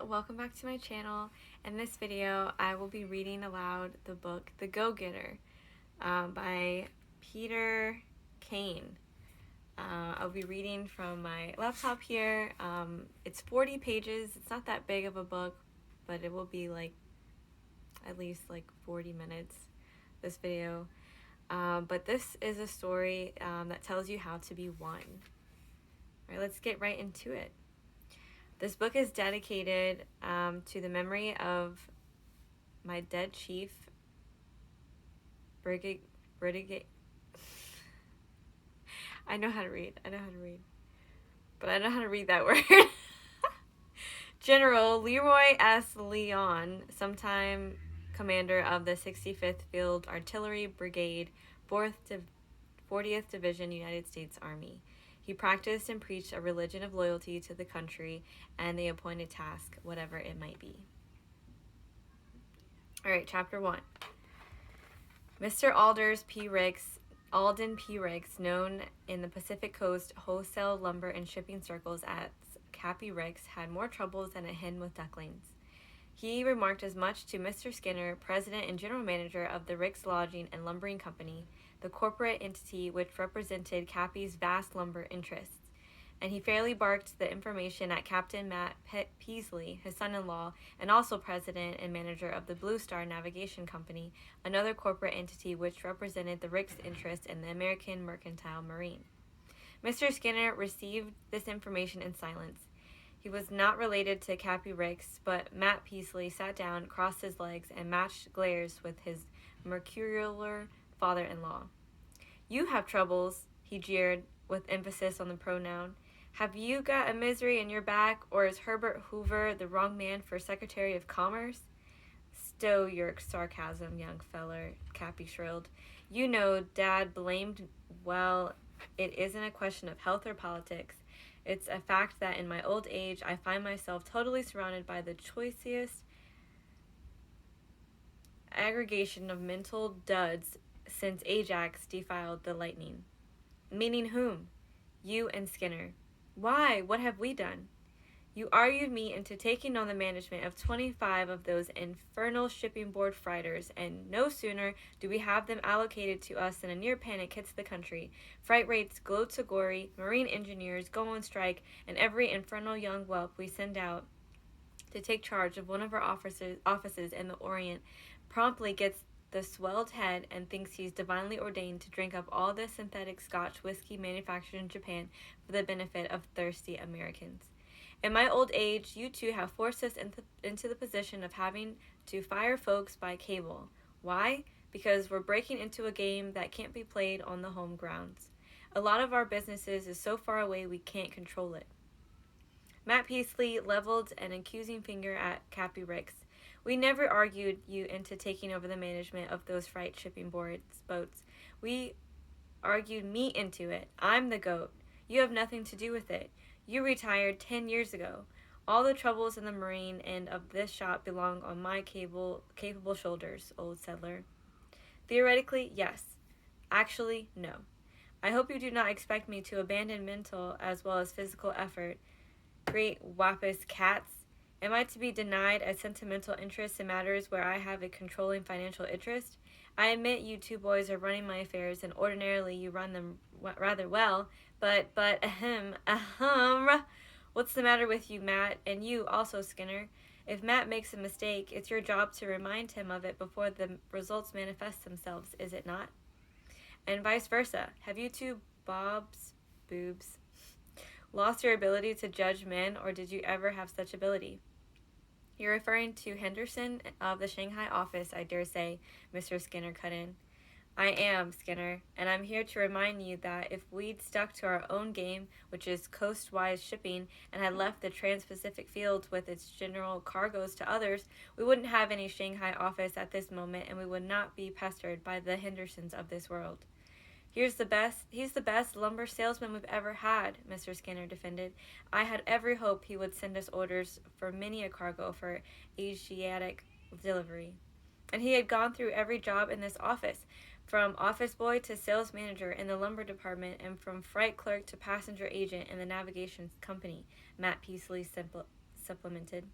welcome back to my channel. In this video, I will be reading aloud the book The Go-Getter by Peter Kayne. I'll be reading from my laptop here. It's 40 pages. It's not that big of a book, but it will be at least 40 minutes, this video. But this is a story that tells you how to be one. All right, let's get right into it. This book is dedicated to the memory of my dead chief, Brigadier. I know how to read, but I know how to read that word. General Leroy S. Leon, sometime commander of the 65th Field Artillery Brigade, 40th Division, United States Army. He practiced and preached a religion of loyalty to the country and the appointed task, whatever it might be. All right, Chapter 1. Mr. Alden P. Ricks, known in the Pacific Coast wholesale lumber and shipping circles as Cappy Ricks, had more troubles than a hen with ducklings. He remarked as much to Mr. Skinner, president and general manager of the Ricks Lodging and Lumbering Company, the corporate entity which represented Cappy's vast lumber interests, and he fairly barked the information at Captain Matt Peasley, his son-in-law, and also president and manager of the Blue Star Navigation Company, another corporate entity which represented the Ricks' interest in the American Mercantile Marine. Mr. Skinner received this information in silence. He was not related to Cappy Ricks, but Matt Peasley sat down, crossed his legs, and matched glares with his mercurial father-in-law. "You have troubles," he jeered, with emphasis on the pronoun. "Have you got a misery in your back, or is Herbert Hoover the wrong man for Secretary of Commerce?" "Stow your sarcasm, young feller," Cappy shrilled. "You know Dad blamed well. It isn't a question of health or politics. It's a fact that in my old age I find myself totally surrounded by the choicest aggregation of mental duds since Ajax defied the lightning." "Meaning whom?" "You and Skinner." "Why? What have we done?" "You argued me into taking on the management of 25 of those infernal shipping board freighters, and no sooner do we have them allocated to us than a near panic hits the country. Freight rates glow to glory, marine engineers go on strike, and every infernal young whelp we send out to take charge of one of our offices in the Orient promptly gets the swelled head and thinks he's divinely ordained to drink up all the synthetic Scotch whiskey manufactured in Japan for the benefit of thirsty Americans. In my old age, you two have forced us into the position of having to fire folks by cable. Why? Because we're breaking into a game that can't be played on the home grounds. A lot of our businesses is so far away we can't control it." Matt Peasley leveled an accusing finger at Cappy Ricks. "We never argued you into taking over the management of those freight shipping boats. We argued me into it. I'm the goat. You have nothing to do with it. You retired 10 years ago. All the troubles in the marine end of this shop belong on my capable shoulders, old settler." "Theoretically, yes. Actually, no. I hope you do not expect me to abandon mental as well as physical effort. Great wappus cats. Am I to be denied a sentimental interest in matters where I have a controlling financial interest? I admit you two boys are running my affairs, and ordinarily you run them rather well, but what's the matter with you, Matt, and you also, Skinner? If Matt makes a mistake, it's your job to remind him of it before the results manifest themselves, is it not? And vice versa. Have you two boobs lost your ability to judge men, or did you ever have such ability?" "You're referring to Henderson of the Shanghai office, I dare say," Mr. Skinner cut in. "I am, Skinner, and I'm here to remind you that if we'd stuck to our own game, which is coast-wise shipping, and had left the Trans-Pacific fields with its general cargoes to others, we wouldn't have any Shanghai office at this moment, and we would not be pestered by the Hendersons of this world." He's the best lumber salesman we've ever had," Mr. Skinner defended. "I had every hope he would send us orders for many a cargo for Asiatic delivery. And he had gone through every job in this office, from office boy to sales manager in the lumber department, and from freight clerk to passenger agent in the navigation company," Matt Peasley supplemented.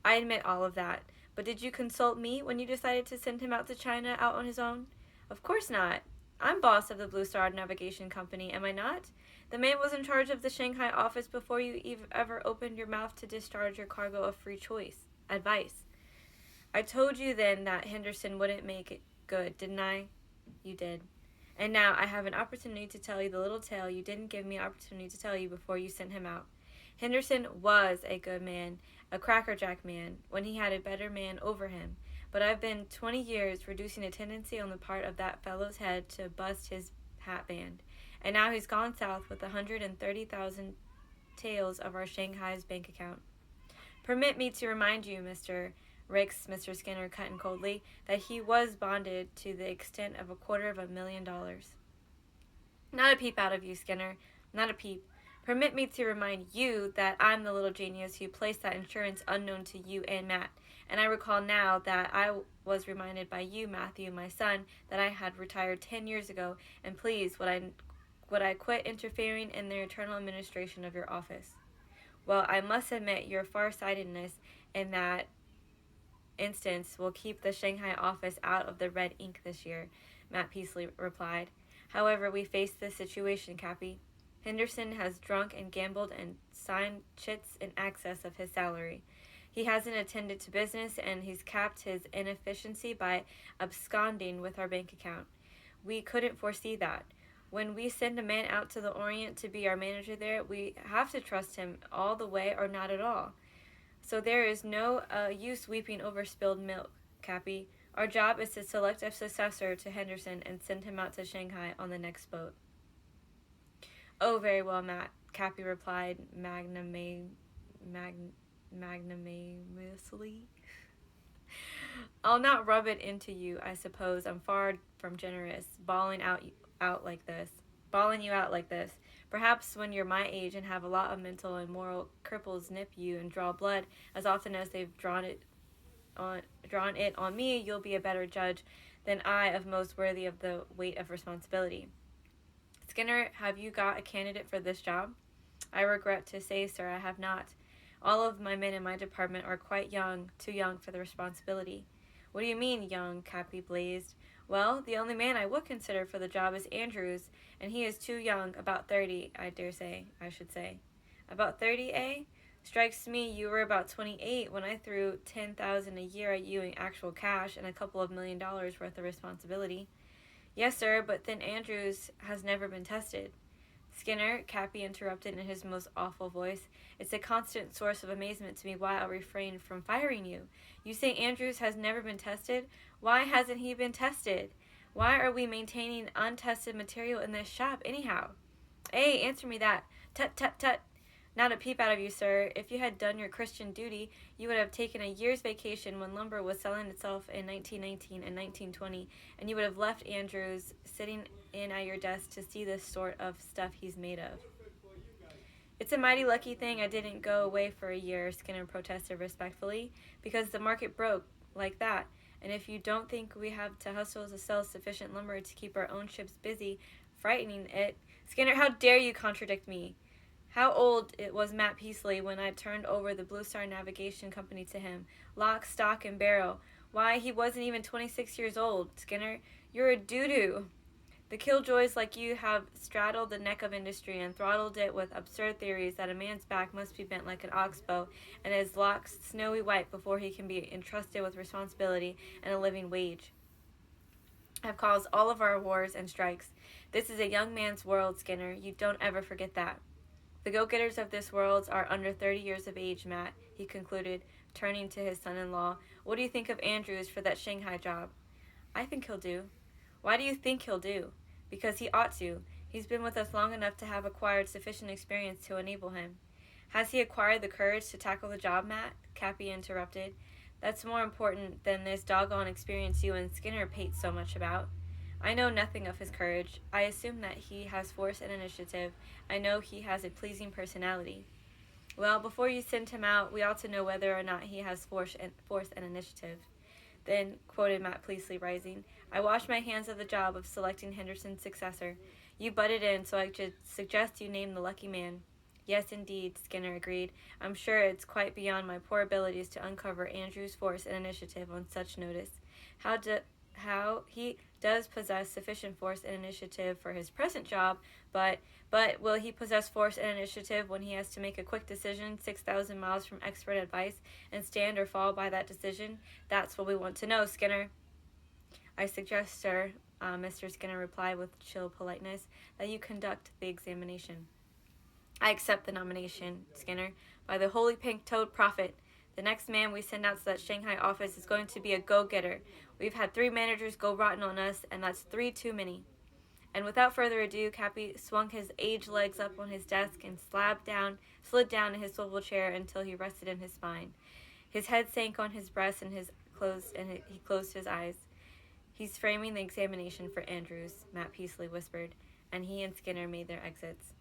I admit all of that. But did you consult me when you decided to send him out to China out on his own? Of course not. I'm boss of the Blue Star Navigation Company, am I not? The man was in charge of the Shanghai office before you ever opened your mouth to discharge your cargo of free advice. I told you then that Henderson wouldn't make it good, didn't I? You did. And now I have an opportunity to tell you the little tale you didn't give me an opportunity to tell you before you sent him out. Henderson was a good man, a crackerjack man, when he had a better man over him. But I've been 20 years reducing a tendency on the part of that fellow's head to bust his hat band. And now he's gone south with 130,000 taels of our Shanghai's bank account. Permit me to remind you, Mr. Ricks, Mr. Skinner cut in coldly, that he was bonded to the extent of $250,000. Not a peep out of you, Skinner. Not a peep. Permit me to remind you that I'm the little genius who placed that insurance unknown to you and Matt. And I recall now that I was reminded by you, Matthew, my son, that I had retired 10 years ago, and please, would I quit interfering in the eternal administration of your office. Well, I must admit your farsightedness in that instance will keep the Shanghai office out of the red ink this year, Matt Peasley replied. However, we face this situation, Cappy. Henderson has drunk and gambled and signed chits in excess of his salary. He hasn't attended to business, and he's capped his inefficiency by absconding with our bank account. We couldn't foresee that. When we send a man out to the Orient to be our manager there, we have to trust him all the way or not at all. So there is no use weeping over spilled milk, Cappy. Our job is to select a successor to Henderson and send him out to Shanghai on the next boat. Oh, very well, Matt, Cappy replied magnanimously. I'll not rub it into you, I suppose. I'm far from generous, balling you out like this. Perhaps when you're my age and have a lot of mental and moral cripples nip you and draw blood as often as they've drawn it on me, you'll be a better judge than I of most worthy of the weight of responsibility. Skinner, have you got a candidate for this job? I regret to say, sir, I have not. All of my men in my department are quite young, too young for the responsibility. What do you mean, young? Cappy blazed. Well, the only man I would consider for the job is Andrews, and he is too young, about 30, I should say. About 30, eh? Strikes me you were about 28 when I threw $10,000 a year at you in actual cash and a couple of $1 million worth of responsibility. Yes, sir, but then Andrews has never been tested. Skinner, Cappy interrupted in his most awful voice, it's a constant source of amazement to me why I'll refrain from firing you. You say Andrews has never been tested? Why hasn't he been tested? Why are we maintaining untested material in this shop, anyhow? Hey, answer me that. Tut, tut, tut. Not a peep out of you, sir. If you had done your Christian duty, you would have taken a year's vacation when lumber was selling itself in 1919 and 1920, and you would have left Andrews sitting in at your desk to see the sort of stuff he's made of. It's a mighty lucky thing I didn't go away for a year, Skinner protested respectfully, because the market broke like that, and if you don't think we have to hustle to sell sufficient lumber to keep our own ships busy, frightening it... Skinner, how dare you contradict me? How old it was Matt Peasley when I turned over the Blue Star Navigation Company to him? Lock, stock, and barrel. Why, he wasn't even 26 years old, Skinner. You're a doo-doo. The killjoys like you have straddled the neck of industry and throttled it with absurd theories that a man's back must be bent like an ox-bow and his locks snowy white before he can be entrusted with responsibility and a living wage. Have caused all of our wars and strikes. This is a young man's world, Skinner. You don't ever forget that. The go-getters of this world are under 30 years of age, Matt, he concluded, turning to his son-in-law. What do you think of Andrews for that Shanghai job? I think he'll do. Why do you think he'll do? Because he ought to. He's been with us long enough to have acquired sufficient experience to enable him. Has he acquired the courage to tackle the job, Matt? Cappy interrupted. That's more important than this doggone experience you and Skinner pate so much about. I know nothing of his courage. I assume that he has force and initiative. I know he has a pleasing personality. Well, before you send him out, we ought to know whether or not he has force and initiative. Then, quoted Matt Peasley, rising, I wash my hands of the job of selecting Henderson's successor. You butted in, so I should suggest you name the lucky man. Yes, indeed, Skinner agreed. I'm sure it's quite beyond my poor abilities to uncover Andrew's force and initiative on such notice. How he does possess sufficient force and initiative for his present job, but will he possess force and initiative when he has to make a quick decision 6,000 miles from expert advice and stand or fall by that decision? That's what we want to know, Skinner. I suggest, sir, Mr. Skinner replied with chill politeness, that you conduct the examination. I accept the nomination, Skinner. By the holy pink-toed prophet, the next man we send out to that Shanghai office is going to be a go-getter. We've had 3 managers go rotten on us, and that's 3 too many. And without further ado, Cappy swung his aged legs up on his desk and slid down in his swivel chair until he rested in his spine. His head sank on his breast and he closed his eyes. He's framing the examination for Andrews, Matt Peasley whispered, and he and Skinner made their exits.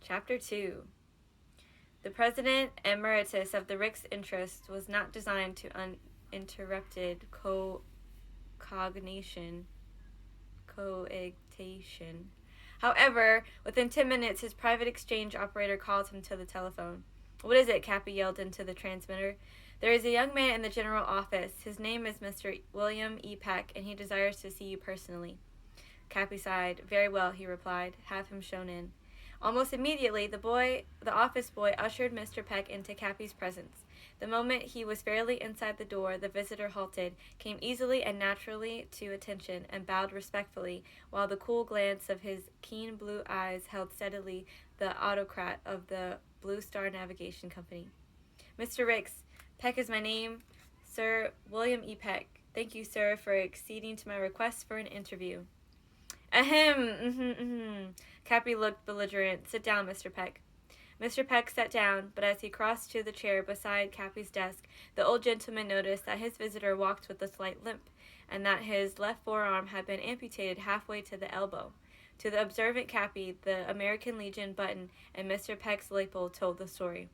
Chapter 2. The president emeritus of the Rick's interest was not designed to uninterrupted cogitation. However, within 10 minutes, his private exchange operator called him to the telephone. What is it? Cappy yelled into the transmitter. There is a young man in the general office. His name is Mr. William E. Peck, and he desires to see you personally. Cappy sighed. Very well, he replied. Have him shown in. Almost immediately, the office boy ushered Mr. Peck into Cappy's presence. The moment he was fairly inside the door, the visitor halted, came easily and naturally to attention, and bowed respectfully, while the cool glance of his keen blue eyes held steadily the autocrat of the Blue Star Navigation Company. Mr. Ricks, Peck is my name, Sir William E. Peck. Thank you, sir, for acceding to my request for an interview. Ahem, Cappy looked belligerent. Sit down, Mr. Peck. Mr. Peck sat down, but as he crossed to the chair beside Cappy's desk, the old gentleman noticed that his visitor walked with a slight limp, and that his left forearm had been amputated halfway to the elbow. To the observant Cappy, the American Legion button and Mr. Peck's lapel told the story.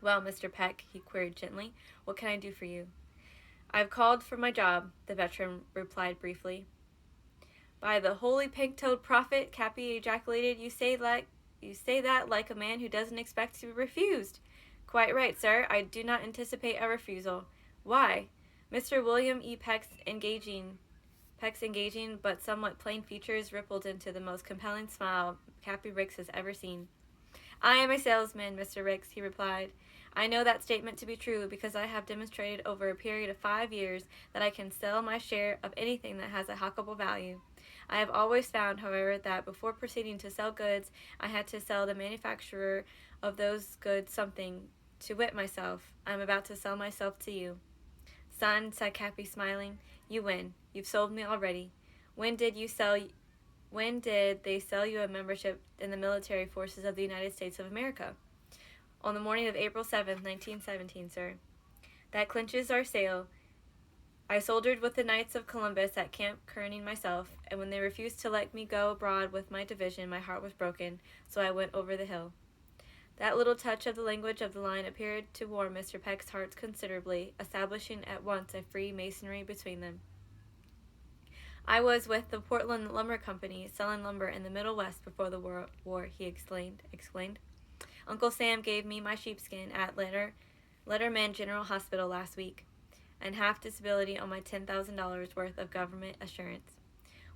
Well, Mr. Peck, he queried gently, what can I do for you? I've called for my job, the veteran replied briefly. By the holy pink-toed prophet, Cappy ejaculated, you say that like a man who doesn't expect to be refused. Quite right, sir. I do not anticipate a refusal. Why? Mr. William E. Peck's engaging but somewhat plain features rippled into the most compelling smile Cappy Ricks has ever seen. I am a salesman, Mr. Ricks, he replied. I know that statement to be true because I have demonstrated over a period of 5 years that I can sell my share of anything that has a hackable value. I have always found, however, that before proceeding to sell goods, I had to sell the manufacturer of those goods something, to wit myself. I am about to sell myself to you. Son, said Cappy, smiling, you win. You've sold me already. When did they sell you a membership in the military forces of the United States of America? On the morning of April 7th, 1917, sir. That clinches our sale. I soldiered with the Knights of Columbus at Camp Kearney myself, and when they refused to let me go abroad with my division, my heart was broken, so I went over the hill. That little touch of the language of the line appeared to warm Mr. Peck's heart considerably, establishing at once a free masonry between them. I was with the Portland Lumber Company, selling lumber in the Middle West before the war, he explained. Uncle Sam gave me my sheepskin at Letterman General Hospital last week, and half disability on my $10,000 worth of government assurance.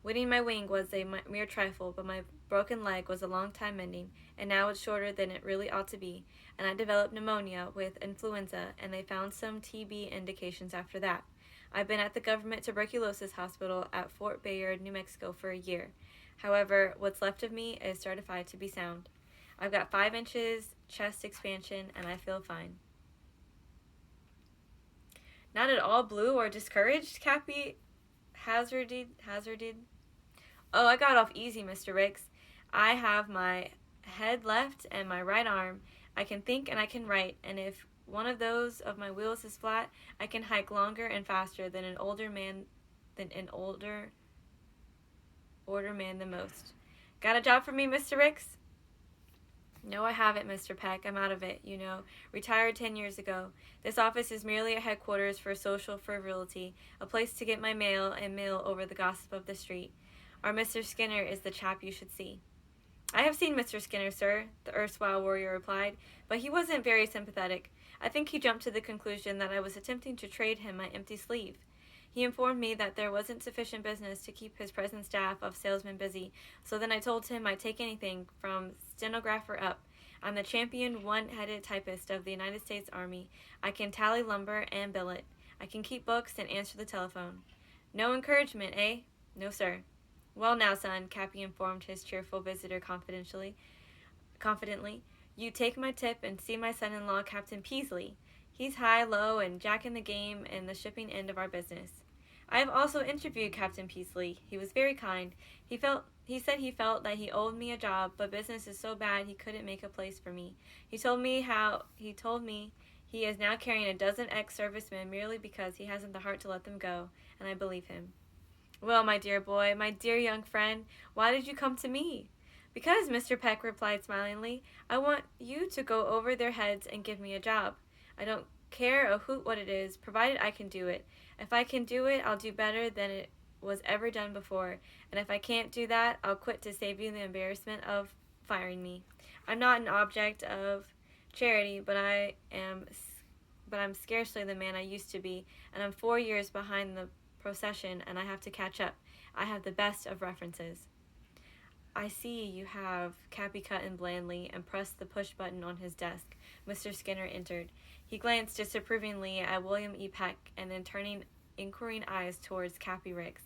Winning my wing was a mere trifle, but my broken leg was a long time mending, and now it's shorter than it really ought to be, and I developed pneumonia with influenza, and they found some TB indications after that. I've been at the government tuberculosis hospital at Fort Bayard, New Mexico for a year. However, what's left of me is certified to be sound. I've got 5 inches chest expansion, and I feel fine. Not at all blue or discouraged, Cappy hazarded. Oh, I got off easy, Mr. Ricks. I have my head left and my right arm. I can think and I can write, and if one of those of my wheels is flat, I can hike longer and faster than an older man the most. Got a job for me, Mr. Ricks? No, I haven't, Mr. Peck. I'm out of it, you know. Retired 10 years ago. This office is merely a headquarters for social frivolity, a place to get my mail and mill over the gossip of the street. Our Mr. Skinner is the chap you should see. I have seen Mr. Skinner, sir, the erstwhile warrior replied, but he wasn't very sympathetic. I think he jumped to the conclusion that I was attempting to trade him my empty sleeve. He informed me that there wasn't sufficient business to keep his present staff of salesmen busy, so then I told him I'd take anything from stenographer up. I'm the champion one-headed typist of the United States Army. I can tally lumber and bill it. I can keep books and answer the telephone. No encouragement, eh? No, sir. Well now, son, Cappy informed his cheerful visitor confidently. You take my tip and see my son-in-law, Captain Peasley. He's high, low, and jack in the game in the shipping end of our business. I have also interviewed Captain Peasley. He was very kind. He said he felt that he owed me a job, but business is so bad he couldn't make a place for me. He told me he is now carrying a dozen ex-servicemen merely because he hasn't the heart to let them go, and I believe him. Well, my dear boy, my dear young friend, why did you come to me? Because, Mr. Peck replied smilingly, I want you to go over their heads and give me a job. I don't care a hoot what it is, provided I can do it. If I can do it, I'll do better than it was ever done before, and if I can't do that, I'll quit to save you the embarrassment of firing me. I'm not an object of charity, but I'm scarcely the man I used to be, and I'm 4 years behind the procession, and I have to catch up. I have the best of references. I see you have, Cappy cut in blandly and pressed the push button on his desk. Mr. Skinner entered. He glanced disapprovingly at William E. Peck and then turning inquiring eyes towards Cappy Ricks.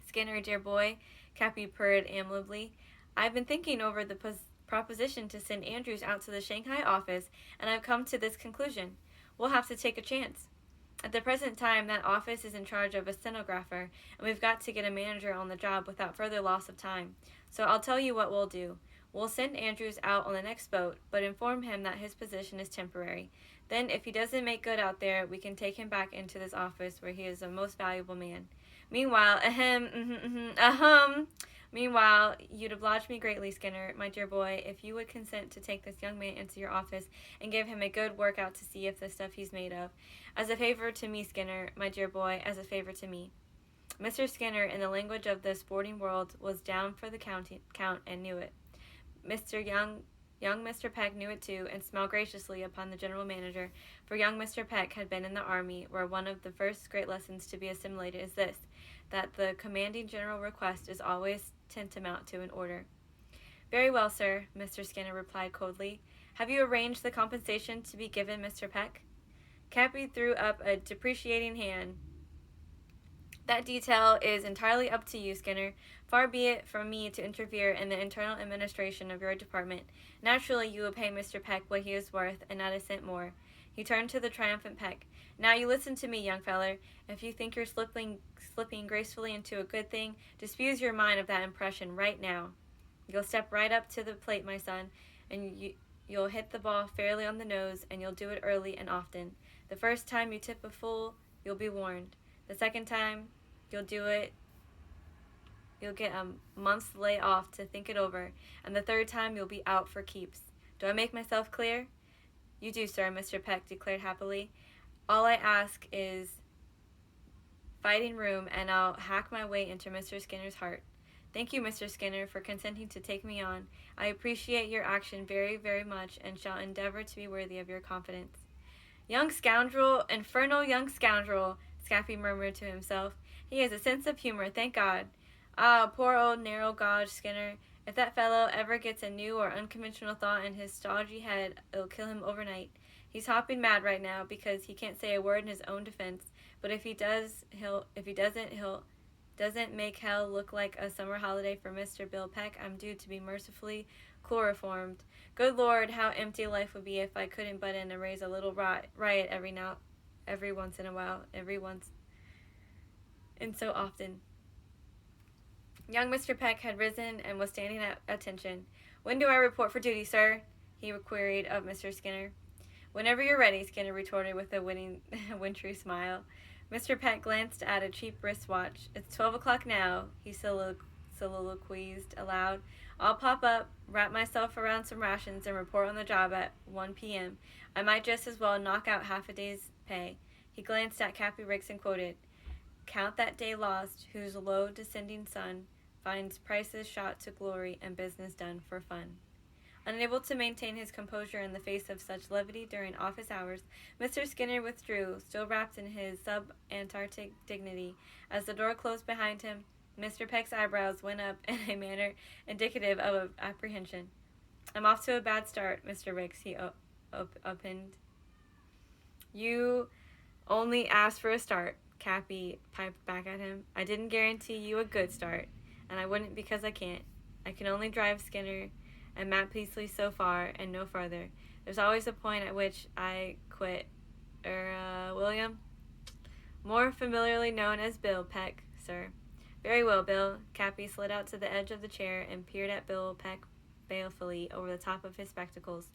Skinner, dear boy, Cappy purred amiably, I've been thinking over the proposition to send Andrews out to the Shanghai office, and I've come to this conclusion. We'll have to take a chance. At the present time, that office is in charge of a stenographer, and we've got to get a manager on the job without further loss of time. So I'll tell you what we'll do. We'll send Andrews out on the next boat, but inform him that his position is temporary. Then, if he doesn't make good out there, we can take him back into this office where he is a most valuable man. Meanwhile, Meanwhile, you'd oblige me greatly, Skinner, my dear boy, if you would consent to take this young man into your office and give him a good workout to see if the stuff he's made of. As a favor to me, Skinner, my dear boy, as a favor to me. Mr. Skinner, in the language of the sporting world, was down for the count and knew it. Young Mr. Peck knew it too, and smiled graciously upon the general manager, for young Mr. Peck had been in the army, where one of the first great lessons to be assimilated is this, that the commanding general request is always tantamount to an order. Very well, sir, Mr. Skinner replied coldly. Have you arranged the compensation to be given Mr. Peck? Cappy threw up a deprecating hand. That detail is entirely up to you, Skinner. Far be it from me to interfere in the internal administration of your department. Naturally, you will pay Mr. Peck what he is worth, and not a cent more. He turned to the triumphant Peck. Now you listen to me, young feller. If you think you're slipping gracefully into a good thing, disabuse your mind of that impression right now. You'll step right up to the plate, my son, and you'll hit the ball fairly on the nose, and you'll do it early and often. The first time you tip a fool, you'll be warned. The second time you'll do it, you'll get a month's lay off to think it over, and the third time you'll be out for keeps. Do I make myself clear? You do, sir, Mr. Peck declared happily. All I ask is fighting room, and I'll hack my way into Mr. Skinner's heart. Thank you, Mr. Skinner, for consenting to take me on. I appreciate your action very, very much, and shall endeavor to be worthy of your confidence. Young scoundrel, infernal young scoundrel, Scappy murmured to himself. He has a sense of humor, thank God. Ah, poor old narrow gauge Skinner. If that fellow ever gets a new or unconventional thought in his stodgy head, it'll kill him overnight. He's hopping mad right now because he can't say a word in his own defense. But if he doesn't make hell look like a summer holiday for Mr. Bill Peck, I'm due to be mercifully chloroformed. Good Lord, how empty life would be if I couldn't butt in and raise a little riot every once in a while, and so often. Young Mr. Peck had risen and was standing at attention. When do I report for duty, sir? He queried of Mr. Skinner. Whenever you're ready, Skinner retorted with a wintry smile. Mr. Peck glanced at a cheap wristwatch. It's 12 o'clock now, he soliloquized aloud. I'll pop up, wrap myself around some rations, and report on the job at 1 p.m. I might just as well knock out half a day's pay. He glanced at Cappy Ricks and quoted, Count that day lost, whose low descending sun finds prices shot to glory and business done for fun. Unable to maintain his composure in the face of such levity during office hours, Mr. Skinner withdrew, still wrapped in his subantarctic dignity. As the door closed behind him, Mr. Peck's eyebrows went up in a manner indicative of apprehension. "I'm off to a bad start, Mr. Ricks," he opined. "You only asked for a start," Cappy piped back at him. "I didn't guarantee you a good start, and I wouldn't because I can't. I can only drive Skinner and Matt Peasley so far and no farther. There's always a point at which I quit. William?" "More familiarly known as Bill Peck, sir." "Very well, Bill." Cappy slid out to the edge of the chair and peered at Bill Peck balefully over the top of his spectacles.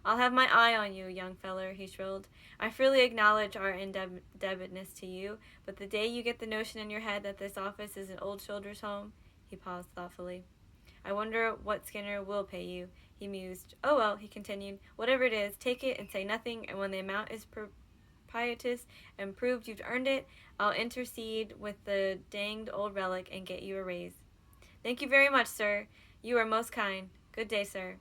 "I'll have my eye on you, young feller," he shrilled. "I freely acknowledge our indebtedness to you, but the day you get the notion in your head that this office is an old soldier's home—" He paused thoughtfully. "I wonder what Skinner will pay you," he mused. "Oh well," he continued, "whatever it is, take it and say nothing, and when the amount is propitious and proved you've earned it, I'll intercede with the danged old relic and get you a raise." "Thank you very much, sir. You are most kind. Good day, sir."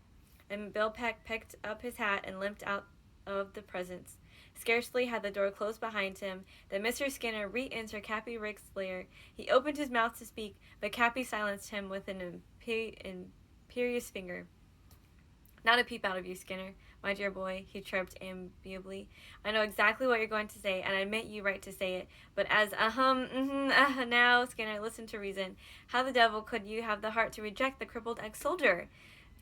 And Bill Peck picked up his hat and limped out of the presence. Scarcely had the door closed behind him that Mr. Skinner re-entered Cappy Rick's lair. He opened his mouth to speak, but Cappy silenced him with an imperious finger. "Not a peep out of you, Skinner, my dear boy," he chirped amiably. "I know exactly what you're going to say, and I admit you right to say it. But as now, Skinner, listen to reason. How the devil could you have the heart to reject the crippled ex-soldier?"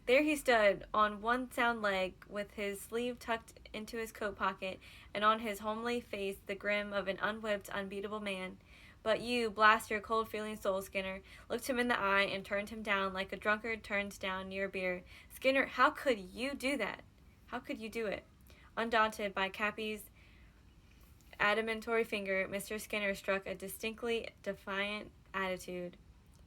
There he stood, on one sound leg, with his sleeve tucked into his coat pocket, and on his homely face the grin of an unwhipped, unbeatable man. But you, blast your cold-feeling soul, Skinner, looked him in the eye and turned him down like a drunkard turns down near beer. "Skinner, how could you do that? How could you do it?" Undaunted by Cappy's adamantary finger, Mr. Skinner struck a distinctly defiant attitude.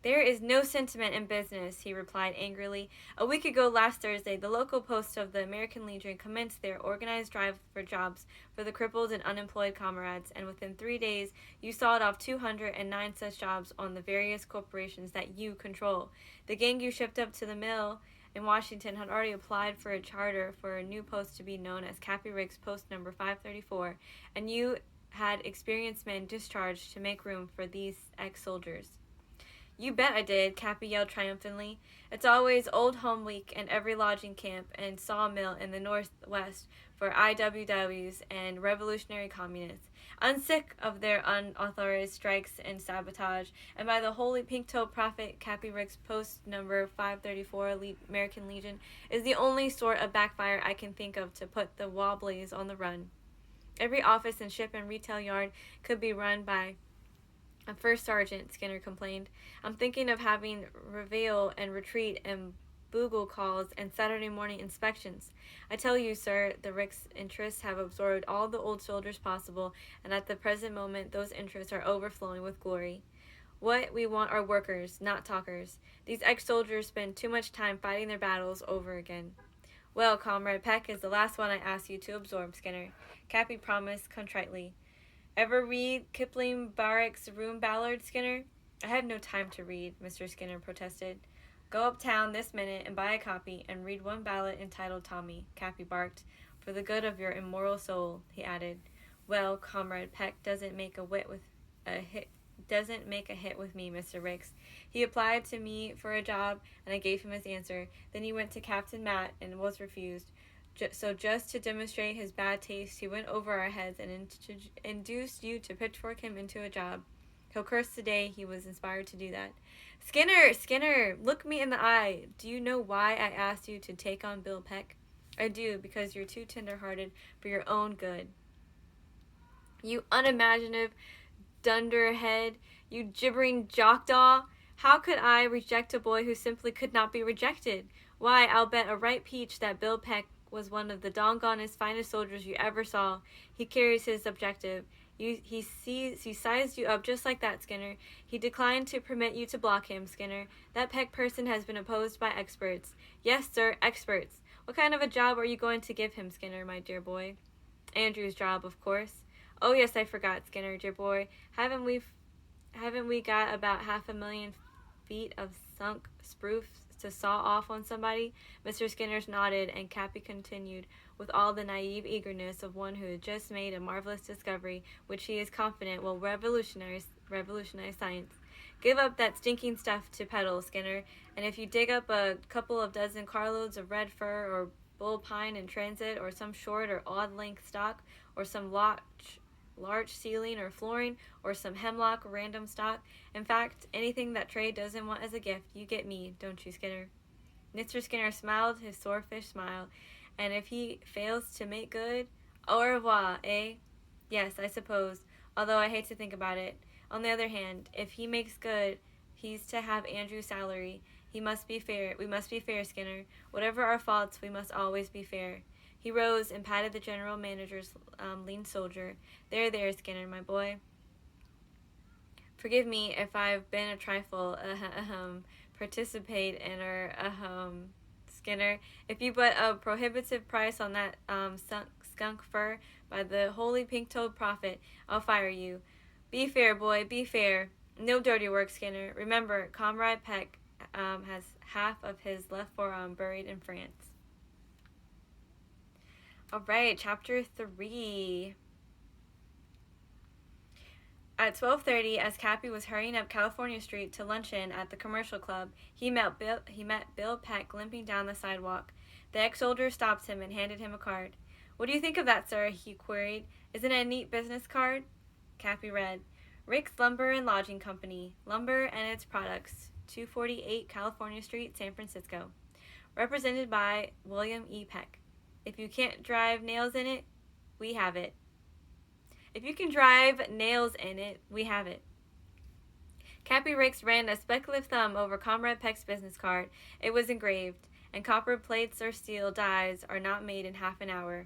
"There is no sentiment in business," he replied angrily. "A week ago last Thursday, the local post of the American Legion commenced their organized drive for jobs for the crippled and unemployed comrades, and within 3 days you sawed off 209 such jobs on the various corporations that you control. The gang you shipped up to the mill in Washington had already applied for a charter for a new post to be known as Cappy Rick's Post Number 534, and you had experienced men discharged to make room for these ex-soldiers." "You bet I did," Cappy yelled triumphantly. "It's always Old Home Week and every lodging camp and sawmill in the Northwest for IWWs and revolutionary communists. I'm sick of their unauthorized strikes and sabotage, and by the holy pink-toed prophet, Cappy Rick's Post Number 534 American Legion is the only sort of backfire I can think of to put the Wobblies on the run. Every office and ship and retail yard could be run by a first sergeant," Skinner complained. "I'm thinking of having reveille and retreat and bugle calls and Saturday morning inspections. I tell you, sir, the Ricks interests have absorbed all the old soldiers possible, and at the present moment those interests are overflowing with glory. What we want are workers, not talkers. These ex-soldiers spend too much time fighting their battles over again." "Well, Comrade Peck is the last one I asked you to absorb, Skinner," Cappy promised contritely. "Ever read Kipling Barrick's Room Ballad, Skinner?" "I have no time to read," Mr. Skinner protested. "Go uptown this minute and buy a copy and read one ballad entitled Tommy," Cappy barked. "For the good of your immoral soul," he added. "Well, Comrade Peck doesn't make a hit with me, Mr. Ricks. He applied to me for a job, and I gave him his answer. Then he went to Captain Matt and was refused. So just to demonstrate his bad taste, he went over our heads and induced you to pitchfork him into a job. He'll curse the day he was inspired to do that." "Skinner! Skinner! Look me in the eye! Do you know why I asked you to take on Bill Peck?" "I do, because you're too tender-hearted for your own good." "You unimaginative dunderhead! You gibbering jackdaw! How could I reject a boy who simply could not be rejected? Why, I'll bet a ripe peach that Bill Peck was one of the doggonest finest soldiers you ever saw. He carries his objective. He sized you up just like that, Skinner. He declined to permit you to block him, Skinner. That Peck person has been opposed by experts. Yes, sir, experts. What kind of a job are you going to give him, Skinner, my dear boy?" "Andrew's job, of course." "Oh, yes, I forgot, Skinner, dear boy. Haven't we got about 500,000 feet of skunk spruce to saw off on somebody? Mr. Skinner nodded, and Cappy continued with all the naive eagerness of one who had just made a marvelous discovery which he is confident will revolutionize science. Give up that stinking stuff to peddle, Skinner, and if you dig up a couple of dozen carloads of red fir or bull pine in transit, or some short or odd-length stock, or some larch ceiling or flooring, or some hemlock random stock, in fact, anything that trade doesn't want as a gift, you get me, don't you, Skinner? Mr. Skinner smiled his swordfish smile. And if he fails to make good, au revoir, eh? Yes, I suppose, although I hate to think about it. On the other hand, if he makes good, he's to have Andrew's salary. He must be fair. We must be fair, Skinner. Whatever our faults, we must always be fair. He rose and patted the general manager's lean shoulder. There, Skinner, my boy. Forgive me if I've been a trifle, participate in Skinner. If you put a prohibitive price on that skunk fur, by the holy pink-toed prophet, I'll fire you. Be fair, boy, be fair. No dirty work, Skinner. Remember, Comrade Peck has half of his left forearm buried in France. All right, Chapter 3. At 12:30, as Cappy was hurrying up California Street to luncheon at the Commercial Club, he met Bill Peck limping down the sidewalk. The ex-soldier stopped him and handed him a card. What do you think of that, sir? He queried. Isn't it a neat business card? Cappy read, Rick's Lumber and Lodging Company, Lumber and its Products, 248 California Street, San Francisco. Represented by William E. Peck. If you can't drive nails in it, we have it. If you can drive nails in it, we have it. Cappy Ricks ran a speculative thumb over Comrade Peck's business card. It was engraved, and copper plates or steel dies are not made in half an hour.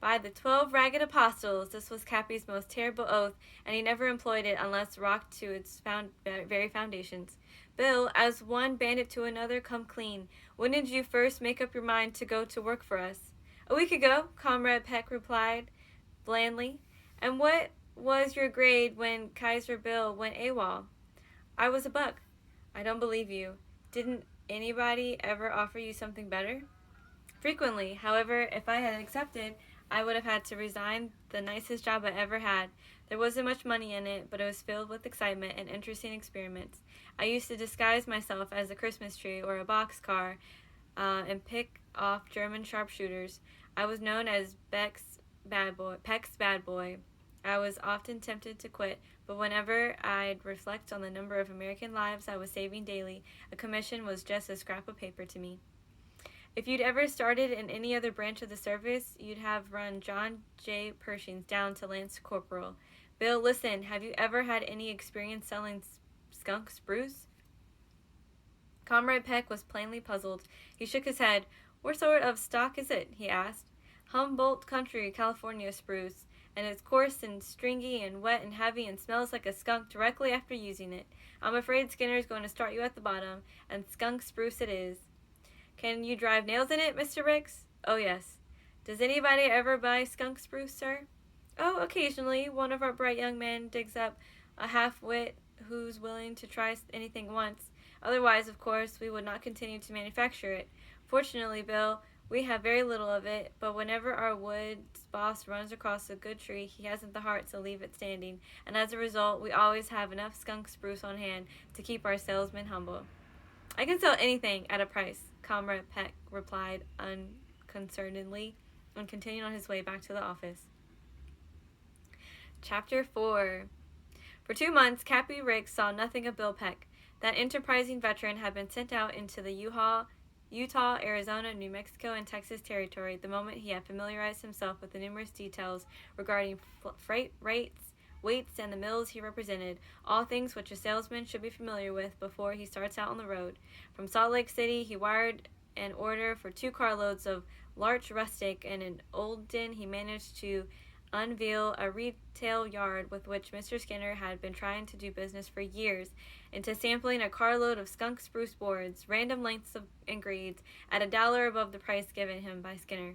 By the 12 ragged apostles, this was Cappy's most terrible oath, and he never employed it unless rocked to its very foundations. Bill, as one bandit to another, come clean. When did you first make up your mind to go to work for us? A week ago, Comrade Peck replied blandly. And what was your grade when Kaiser Bill went AWOL? I was a buck. I don't believe you. Didn't anybody ever offer you something better? Frequently. However, if I had accepted, I would have had to resign the nicest job I ever had. There wasn't much money in it, but it was filled with excitement and interesting experiments. I used to disguise myself as a Christmas tree or a boxcar and pick off German sharpshooters. I was known as Peck's bad boy. I was often tempted to quit, but whenever I'd reflect on the number of American lives I was saving daily, a commission was just a scrap of paper to me. If you'd ever started in any other branch of the service, you'd have run John J. Pershing's down to Lance Corporal. Bill, listen, have you ever had any experience selling skunk spruce? Comrade Peck was plainly puzzled. He shook his head. What sort of stock is it? He asked. Humboldt Country, California spruce, and it's coarse and stringy and wet and heavy and smells like a skunk directly after using it. I'm afraid Skinner's going to start you at the bottom, and skunk spruce it is. Can you drive nails in it, Mr. Ricks? Oh, yes. Does anybody ever buy skunk spruce, sir? Oh, occasionally. One of our bright young men digs up a half-wit who's willing to try anything once. Otherwise, of course, we would not continue to manufacture it. Fortunately, Bill, we have very little of it, but whenever our woods boss runs across a good tree, he hasn't the heart to leave it standing, and as a result, we always have enough skunk spruce on hand to keep our salesmen humble. I can sell anything at a price, Comrade Peck replied unconcernedly, and continued on his way back to the office. Chapter 4. For 2 months, Cappy Ricks saw nothing of Bill Peck. That enterprising veteran had been sent out into the Utah, Arizona, New Mexico, and Texas territory the moment he had familiarized himself with the numerous details regarding freight rates, weights, and the mills he represented, all things which a salesman should be familiar with before he starts out on the road. From Salt Lake City, he wired an order for 2 carloads of larch rustic, and in Olden he managed to unveil a retail yard with which Mr. Skinner had been trying to do business for years, into sampling a carload of skunk spruce boards, random lengths and grades, at $1 above the price given him by Skinner.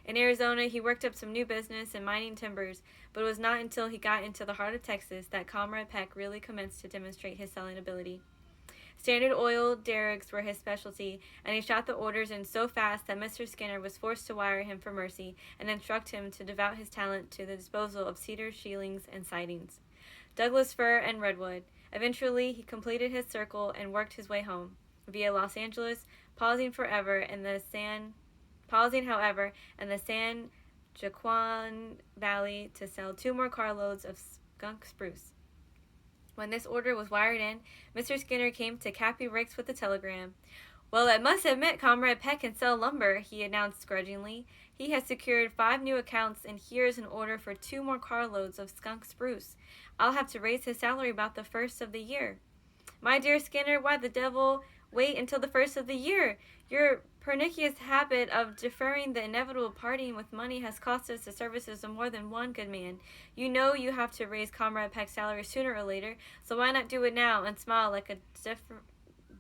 In Arizona, he worked up some new business in mining timbers, but it was not until he got into the heart of Texas that Comrade Peck really commenced to demonstrate his selling ability. Standard Oil derricks were his specialty, and he shot the orders in so fast that Mr. Skinner was forced to wire him for mercy and instruct him to devote his talent to the disposal of cedar sheilings and sidings. Douglas fir and redwood. Eventually, he completed his circle and worked his way home via Los Angeles, pausing, however, in the San Joaquin Valley to sell 2 more carloads of skunk spruce. When this order was wired in, Mr. Skinner came to Cappy Ricks with a telegram. "Well, I must admit Comrade Peck can sell lumber," he announced grudgingly. "He has secured 5 new accounts, and here's an order for 2 more carloads of skunk spruce. I'll have to raise his salary about the first of the year." "My dear Skinner, why the devil wait until the first of the year? Your pernicious habit of deferring the inevitable parting with money has cost us the services of more than one good man. You know you have to raise Comrade Peck's salary sooner or later, so why not do it now and smile like a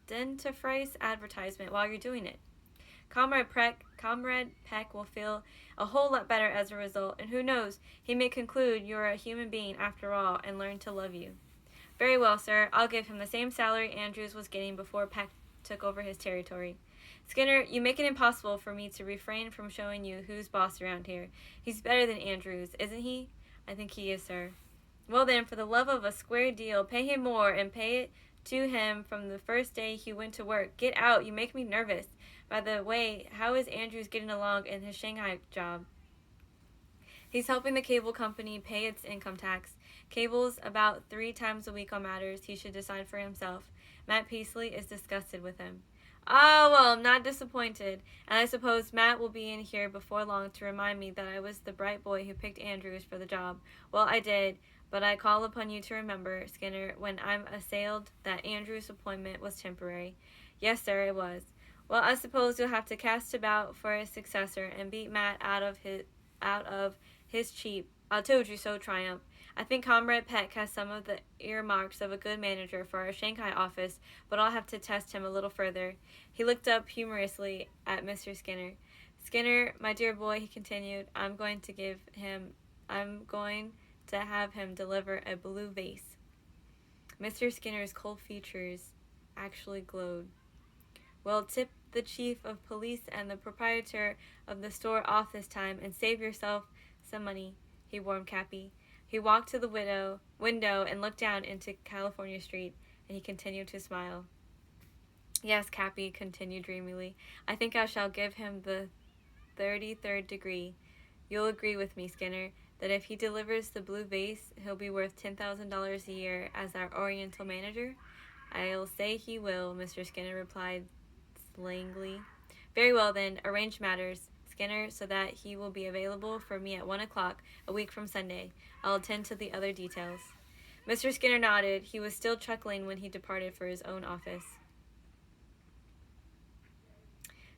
dentifrice advertisement while you're doing it? Comrade Peck will feel a whole lot better as a result, and who knows, he may conclude you're a human being after all and learn to love you." "Very well, sir. I'll give him the same salary Andrews was getting before Peck took over his territory." "Skinner, you make it impossible for me to refrain from showing you who's boss around here. He's better than Andrews, isn't he?" "I think he is, sir." "Well then, for the love of a square deal, pay him more, and pay it to him from the first day he went to work. Get out, you make me nervous. By the way, how is Andrews getting along in his Shanghai job?" "He's helping the cable company pay its income tax. Cables about 3 times a week on matters he should decide for himself. Matt Peasley is disgusted with him." "Ah, well, I'm not disappointed. And I suppose Matt will be in here before long to remind me that I was the bright boy who picked Andrews for the job. Well, I did, but I call upon you to remember, Skinner, when I'm assailed, that Andrews' appointment was temporary." "Yes, sir, it was." "Well, I suppose you'll have to cast about for a successor and beat Matt out of his cheap 'I told you so' triumph. I think Comrade Peck has some of the earmarks of a good manager for our Shanghai office, but I'll have to test him a little further." He looked up humorously at Mr. Skinner. "Skinner, my dear boy," he continued, I'm going to have him deliver a blue vase." Mr. Skinner's cold features actually glowed. "Well, tip the chief of police and the proprietor of the store off this time and save yourself some money," he warned Cappy. He walked to the window and looked down into California Street, and he continued to smile. "Yes," Cappy continued dreamily, "I think I shall give him the 33rd degree. You'll agree with me, Skinner, that if he delivers the blue vase, he'll be worth $10,000 a year as our Oriental manager?" "I'll say he will," Mr. Skinner replied slangily. "Very well, then, arrange matters, Skinner, so that he will be available for me at 1 o'clock a week from Sunday. I'll attend to the other details." Mr. Skinner nodded. He was still chuckling when he departed for his own office.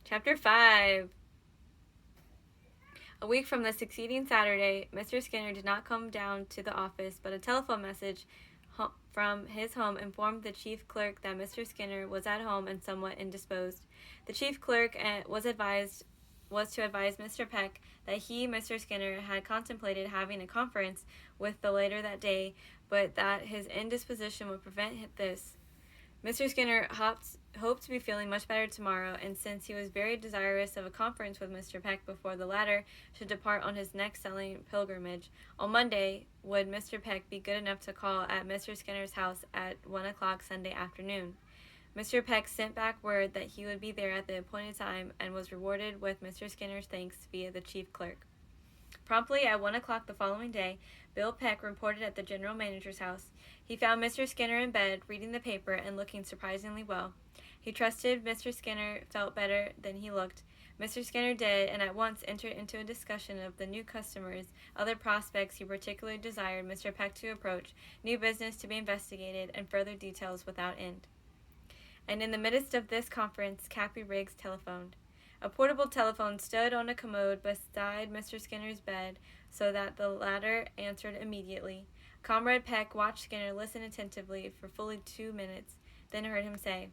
Chapter 5. A week from the succeeding Saturday, Mr. Skinner did not come down to the office, but a telephone message from his home informed the chief clerk that Mr. Skinner was at home and somewhat indisposed. The chief clerk was to advise Mr. Peck that he, Mr. Skinner, had contemplated having a conference with the later that day, but that his indisposition would prevent this. Mr. Skinner hoped to be feeling much better tomorrow, and since he was very desirous of a conference with Mr. Peck before the latter should depart on his next selling pilgrimage, on Monday would Mr. Peck be good enough to call at Mr. Skinner's house at 1 o'clock Sunday afternoon. Mr. Peck sent back word that he would be there at the appointed time and was rewarded with Mr. Skinner's thanks via the chief clerk. Promptly at 1 o'clock the following day, Bill Peck reported at the general manager's house. He found Mr. Skinner in bed, reading the paper and looking surprisingly well. He trusted Mr. Skinner felt better than he looked. Mr. Skinner did, and at once entered into a discussion of the new customers, other prospects he particularly desired Mr. Peck to approach, new business to be investigated, and further details without end. And in the midst of this conference, Cappy Riggs telephoned. A portable telephone stood on a commode beside Mr. Skinner's bed, so that the latter answered immediately. Comrade Peck watched Skinner listen attentively for fully 2 minutes, then heard him say,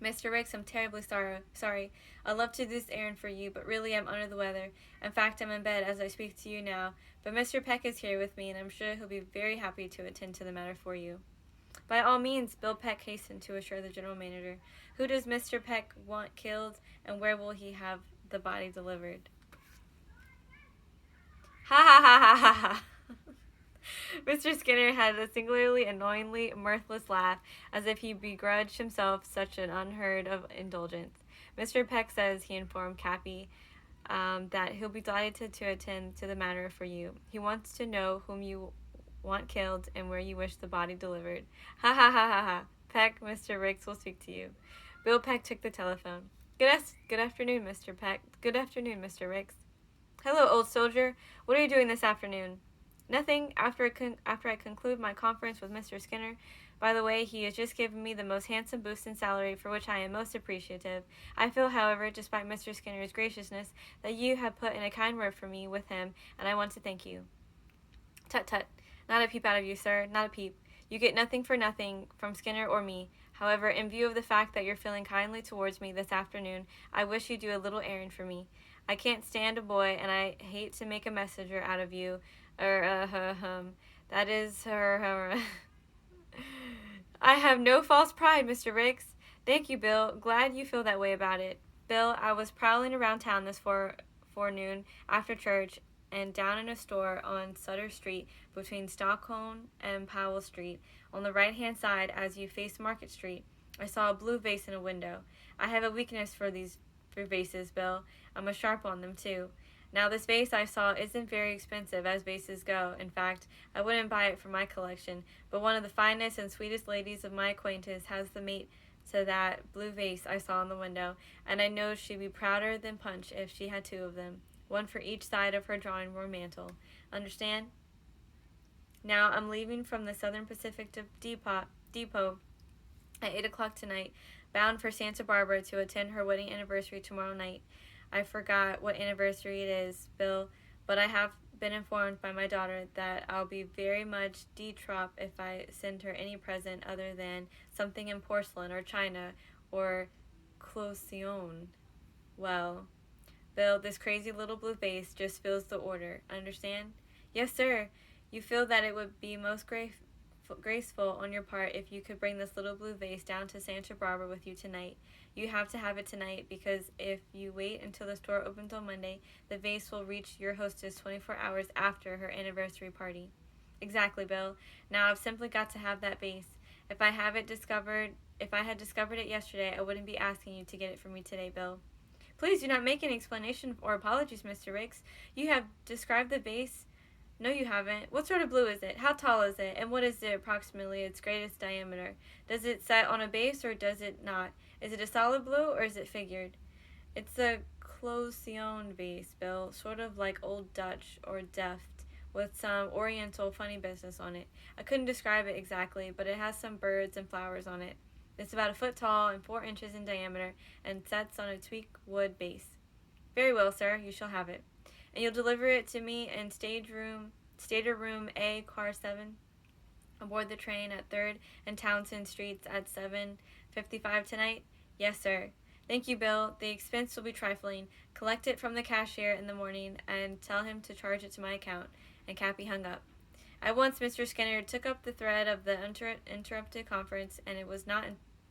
"Mr. Riggs, I'm terribly sorry. I'd love to do this errand for you, but really I'm under the weather. In fact, I'm in bed as I speak to you now, but Mr. Peck is here with me, and I'm sure he'll be very happy to attend to the matter for you." By all means, Bill Peck hastened to assure the general manager. Who does Mr. Peck want killed, and where will he have the body delivered? Ha ha ha ha ha ha. Mr. Skinner had a singularly annoyingly mirthless laugh, as if he begrudged himself such an unheard of indulgence. Mr. Peck says, he informed Cappy, that he'll be delighted to attend to the matter for you. He wants to know whom you want killed and where you wish the body delivered. Ha ha ha ha ha. Peck, Mr. Ricks will speak to you. Bill Peck took the telephone. Good afternoon, Mr. Peck. Good afternoon, Mr. Ricks. Hello, old soldier. What are you doing this afternoon? Nothing. After I conclude my conference with Mr. Skinner. By the way, he has just given me the most handsome boost in salary, for which I am most appreciative. I feel, however, despite Mr. Skinner's graciousness, that you have put in a kind word for me with him, and I want to thank you. Tut tut. Not a peep out of you, sir. Not a peep. You get nothing for nothing from Skinner or me. However, in view of the fact that you're feeling kindly towards me this afternoon, I wish you'd do a little errand for me. I can't stand a boy, and I hate to make a messenger out of you. That is her. I have no false pride, Mr. Ricks. Thank you, Bill. Glad you feel that way about it. Bill, I was prowling around town this forenoon after church and down in a store on Sutter Street between Stockholm and Powell Street. On the right-hand side as you face Market Street, I saw a blue vase in a window. I have a weakness for vases, Bill. I'm a sharp on them, too. Now, this vase I saw isn't very expensive as vases go. In fact, I wouldn't buy it for my collection, but one of the finest and sweetest ladies of my acquaintance has the mate to that blue vase I saw in the window, and I know she'd be prouder than Punch if she had two of them, one for each side of her drawing room mantel. Understand? Now, I'm leaving from the Southern Pacific Depot at 8 o'clock tonight, bound for Santa Barbara to attend her wedding anniversary tomorrow night. I forgot what anniversary it is, Bill, but I have been informed by my daughter that I'll be very much de trop if I send her any present other than something in porcelain or china or cloisonne. Well, Bill, this crazy little blue vase just fills the order. Understand? Yes, sir. You feel that it would be most graceful on your part if you could bring this little blue vase down to Santa Barbara with you tonight. You have to have it tonight, because if you wait until the store opens on Monday, the vase will reach your hostess 24 hours after her anniversary party. Exactly, Bill. Now I've simply got to have that vase. If I had discovered it yesterday, I wouldn't be asking you to get it for me today, Bill. Please do not make any explanation or apologies, Mr. Ricks. You have described the vase. No, you haven't. What sort of blue is it? How tall is it? And what is it approximately its greatest diameter? Does it set on a base or does it not? Is it a solid blue or is it figured? It's a cloisonne vase, Bill, sort of like Old Dutch or deft, with some oriental funny business on it. I couldn't describe it exactly, but it has some birds and flowers on it. It's about 1 foot tall and 4 inches in diameter and sets on a teak wood base. Very well, sir, you shall have it. And you'll deliver it to me in stater room A, car 7, aboard the train at 3rd and Townsend Streets at 7:55 tonight? Yes, sir. Thank you, Bill. The expense will be trifling. Collect it from the cashier in the morning and tell him to charge it to my account. And Cappy hung up. At once, Mr. Skinner took up the thread of the interrupted conference, and it was not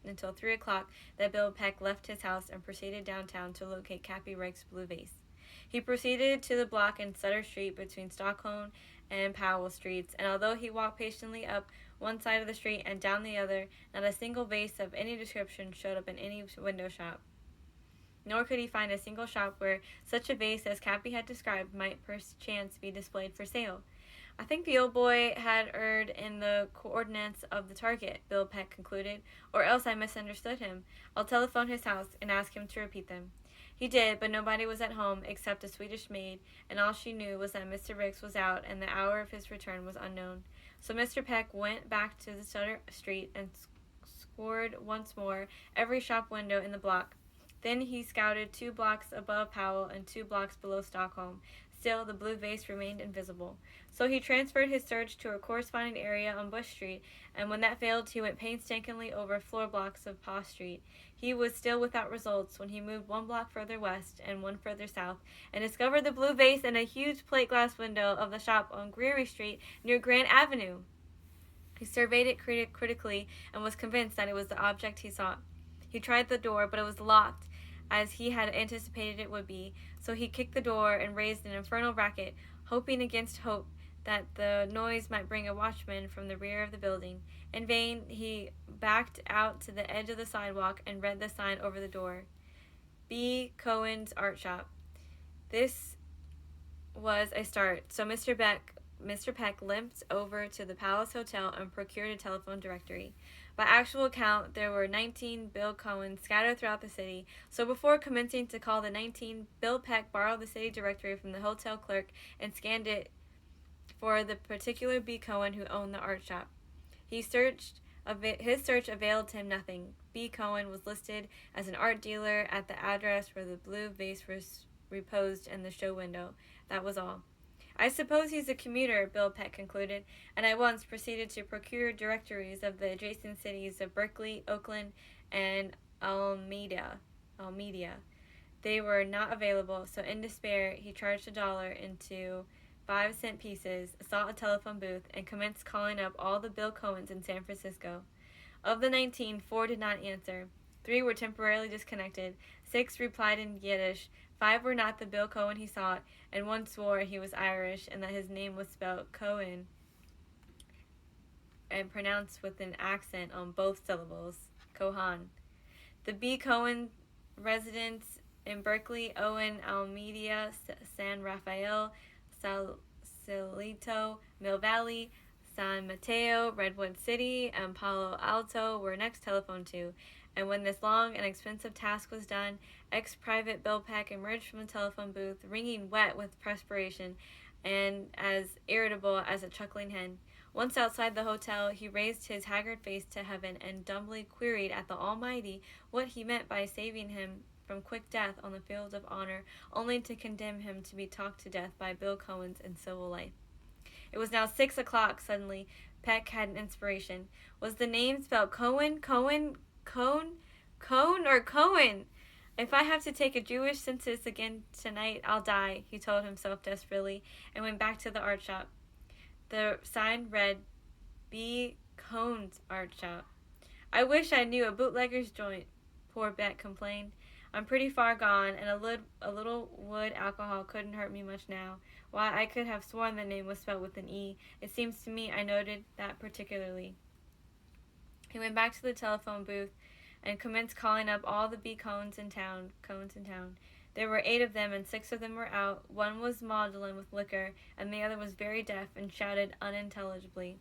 until 3 o'clock that Bill Peck left his house and proceeded downtown to locate Cappy Rick's blue vase. He proceeded to the block in Sutter Street between Stockholm and Powell Streets, and although he walked patiently up one side of the street and down the other, not a single vase of any description showed up in any window shop. Nor could he find a single shop where such a vase as Cappy had described might perchance be displayed for sale. I think the old boy had erred in the coordinates of the target, Bill Peck concluded, or else I misunderstood him. I'll telephone his house and ask him to repeat them. He did, but nobody was at home except a Swedish maid, and all she knew was that Mr. Ricks was out and the hour of his return was unknown. So Mr. Peck went back to the Sutter Street and scoured once more every shop window in the block. Then he scouted 2 blocks above Powell and 2 blocks below Stockholm. Still, the blue vase remained invisible. So he transferred his search to a corresponding area on Bush Street, and when that failed, he went painstakingly over floor blocks of Paw Street. He was still without results when he moved 1 block further west and 1 further south, and discovered the blue vase in a huge plate glass window of the shop on Greary Street near Grant Avenue. He surveyed it critically and was convinced that it was the object he sought. He tried the door, but it was locked, as he had anticipated it would be, so he kicked the door and raised an infernal racket, hoping against hope that the noise might bring a watchman from the rear of the building. In vain, he backed out to the edge of the sidewalk and read the sign over the door. B. Cohen's Art Shop. This was a start, so Mr. Peck limped over to the Palace Hotel and procured a telephone directory. By actual count, there were 19 Bill Cohens scattered throughout the city, so before commencing to call the 19, Bill Peck borrowed the city directory from the hotel clerk and scanned it for the particular B. Cohen who owned the art shop. His search availed him nothing. B. Cohen was listed as an art dealer at the address where the blue vase reposed in the show window. That was all. I suppose he's a commuter, Bill Peck concluded, and at once proceeded to procure directories of the adjacent cities of Berkeley, Oakland, and Alameda. They were not available, so in despair he charged $1 into 5-cent pieces, sought a telephone booth, and commenced calling up all the Bill Cohens in San Francisco. Of the 19, 4 did not answer. 3 were temporarily disconnected. 6 replied in Yiddish. 5 were not the Bill Cohen he sought, and 1 swore he was Irish and that his name was spelled Cohen and pronounced with an accent on both syllables, Cohan. The B. Cohen residents in Berkeley, Owen, Alameda, San Rafael, Salito, Mill Valley, San Mateo, Redwood City, and Palo Alto were next telephoned to, and when this long and expensive task was done, ex-private Bill Peck emerged from the telephone booth, wringing wet with perspiration and as irritable as a chuckling hen. Once outside the hotel, he raised his haggard face to heaven and dumbly queried at the Almighty what he meant by saving him from quick death on the field of honor, only to condemn him to be talked to death by Bill Cohens in civil life. It was now 6 o'clock. Suddenly, Peck had an inspiration. Was the name spelled Cohen, or Cohen? If I have to take a Jewish census again tonight, I'll die, he told himself desperately, and went back to the art shop. The sign read, B. Cohen's Art Shop. I wish I knew a bootlegger's joint, poor Beck complained. I'm pretty far gone, and a little wood alcohol couldn't hurt me much now. Why, I could have sworn the name was spelled with an E. It seems to me I noted that particularly. He went back to the telephone booth and commenced calling up all the B. Cohens in town. There were 8 of them, and 6 of them were out. 1 was maudlin with liquor, and the other was very deaf and shouted unintelligibly.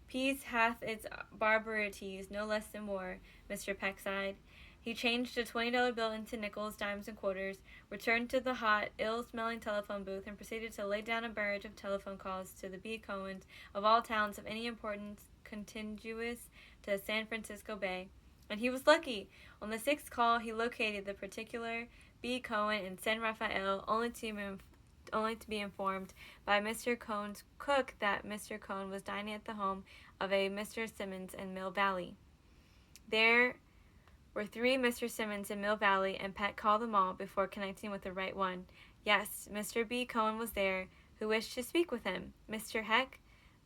Peace hath its barbarities no less than war, Mr. Peck sighed. He changed a $20 bill into nickels, dimes, and quarters, returned to the hot, ill-smelling telephone booth, and proceeded to lay down a barrage of telephone calls to the B. Cohens of all towns of any importance contiguous to San Francisco Bay. And he was lucky. On the 6th call, he located the particular B. Cohen in San Rafael, only to be informed by Mr. Cohen's cook that Mr. Cohen was dining at the home of a Mr. Simmons in Mill Valley. There were 3 Mr. Simmons in Mill Valley, and Peck called them all before connecting with the right one. Yes, Mr. B. Cohen was there, who wished to speak with him. Mr. Heck?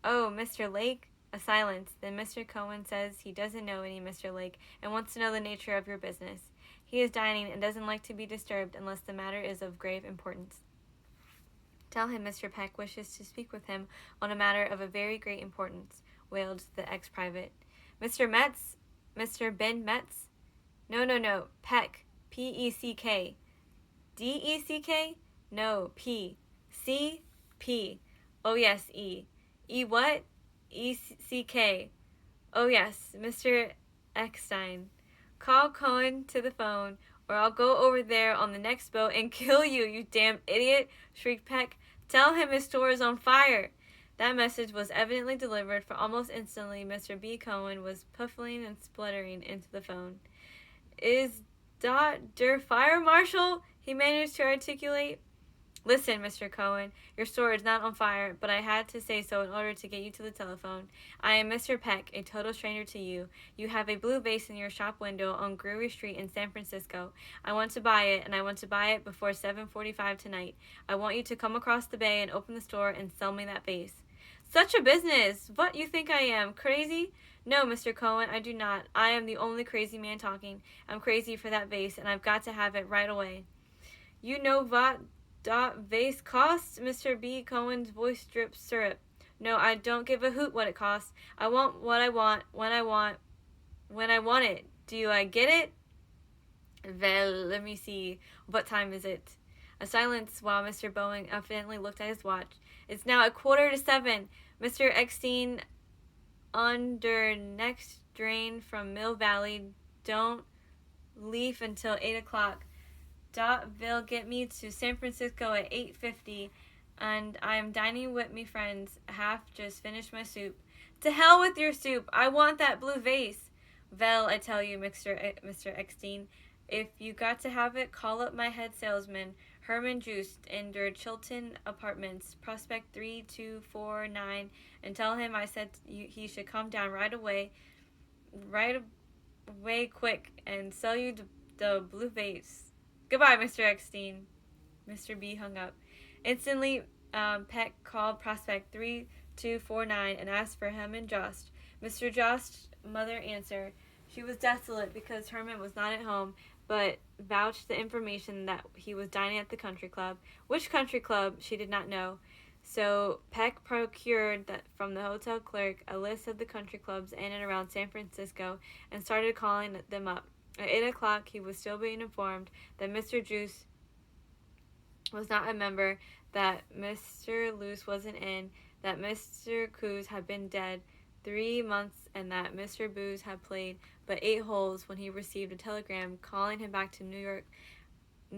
Oh, Mr. Lake? A silence. Then Mr. Cohen says he doesn't know any Mr. Lake and wants to know the nature of your business. He is dining and doesn't like to be disturbed unless the matter is of grave importance. Tell him Mr. Peck wishes to speak with him on a matter of a very great importance, wailed the ex-private. Mr. Metz? Mr. Ben Metz? No, Peck. P-E-C-K. D-E-C-K? No, P. C? P. Oh, yes, E. E what? E-C-K. Oh, yes, Mr. Eckstein. Call Cohen to the phone, or I'll go over there on the next boat and kill you, you damn idiot, shrieked Peck. Tell him his store is on fire. That message was evidently delivered, for almost instantly Mr. B. Cohen was puffing and spluttering into the phone. Is dat der fire marshal? He managed to articulate. Listen, Mr. Cohen, your store is not on fire, but I had to say so in order to get you to the telephone. I am Mr. Peck, a total stranger to you. You have a blue vase in your shop window on Brewery Street in San Francisco. I want to buy it, and I want to buy it before 7:45 tonight. I want you to come across the bay and open the store and sell me that vase. Such a business! What, you think I am? Crazy? No, Mr. Cohen, I do not. I am the only crazy man talking. I'm crazy for that vase, and I've got to have it right away. You know what that vase costs? Mr. B. Cohen's voice dripped syrup. No, I don't give a hoot what it costs. I want what I want, when I want it. Do I get it? Well, let me see. What time is it? A silence while Mr. Bowen evidently looked at his watch. It's now 6:45. Mr. Eckstein, under next drain from Mill Valley, don't leave until 8 o'clock. Dot will get me to San Francisco at 8:50, and I am dining with me friends. Half just finished my soup. To hell with your soup! I want that blue vase. Well, I tell you, Mr. Eckstein, if you got to have it, call up my head salesman, Herman Joost, in der Chilton Apartments, Prospect 3249, and tell him I said he should come down right away quick, and sell you the blue vase. Goodbye, Mr. Eckstein. Mr. B hung up. Instantly, Peck called Prospect 3249 and asked for Herman Jost. Mr. Jost's mother answered. She was desolate because Herman was not at home, but vouched the information that he was dining at the country club. Which country club, she did not know. So Peck procured from the hotel clerk a list of the country clubs in and around San Francisco and started calling them up. At 8 o'clock, he was still being informed that Mr. Juice was not a member, that Mr. Luce wasn't in, that Mr. Coos had been dead 3 months, and that Mr. Booze had played but 8 holes when he received a telegram calling him back to New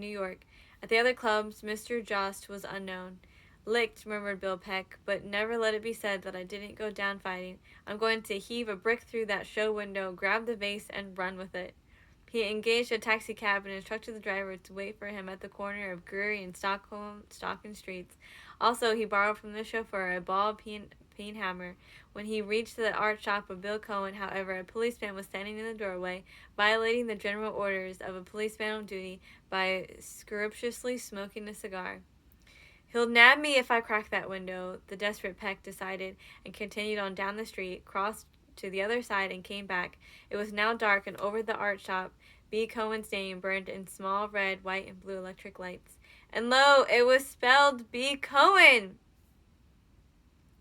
York. At the other clubs, Mr. Jost was unknown. Licked, murmured Bill Peck, but never let it be said that I didn't go down fighting. I'm going to heave a brick through that show window, grab the vase, and run with it. He engaged a taxicab and instructed the driver to wait for him at the corner of Drury and Stockton Streets. Also, he borrowed from the chauffeur a ball peen hammer. When he reached the art shop of Bill Cohen, however, a policeman was standing in the doorway, violating the general orders of a policeman on duty by scrupulously smoking a cigar. He'll nab me if I crack that window, the desperate Peck decided, and continued on down the street, crossed to the other side, and came back. It was now dark, and over the art shop, B. Cohen's name burned in small red, white, and blue electric lights. And lo, it was spelled B. Cohen!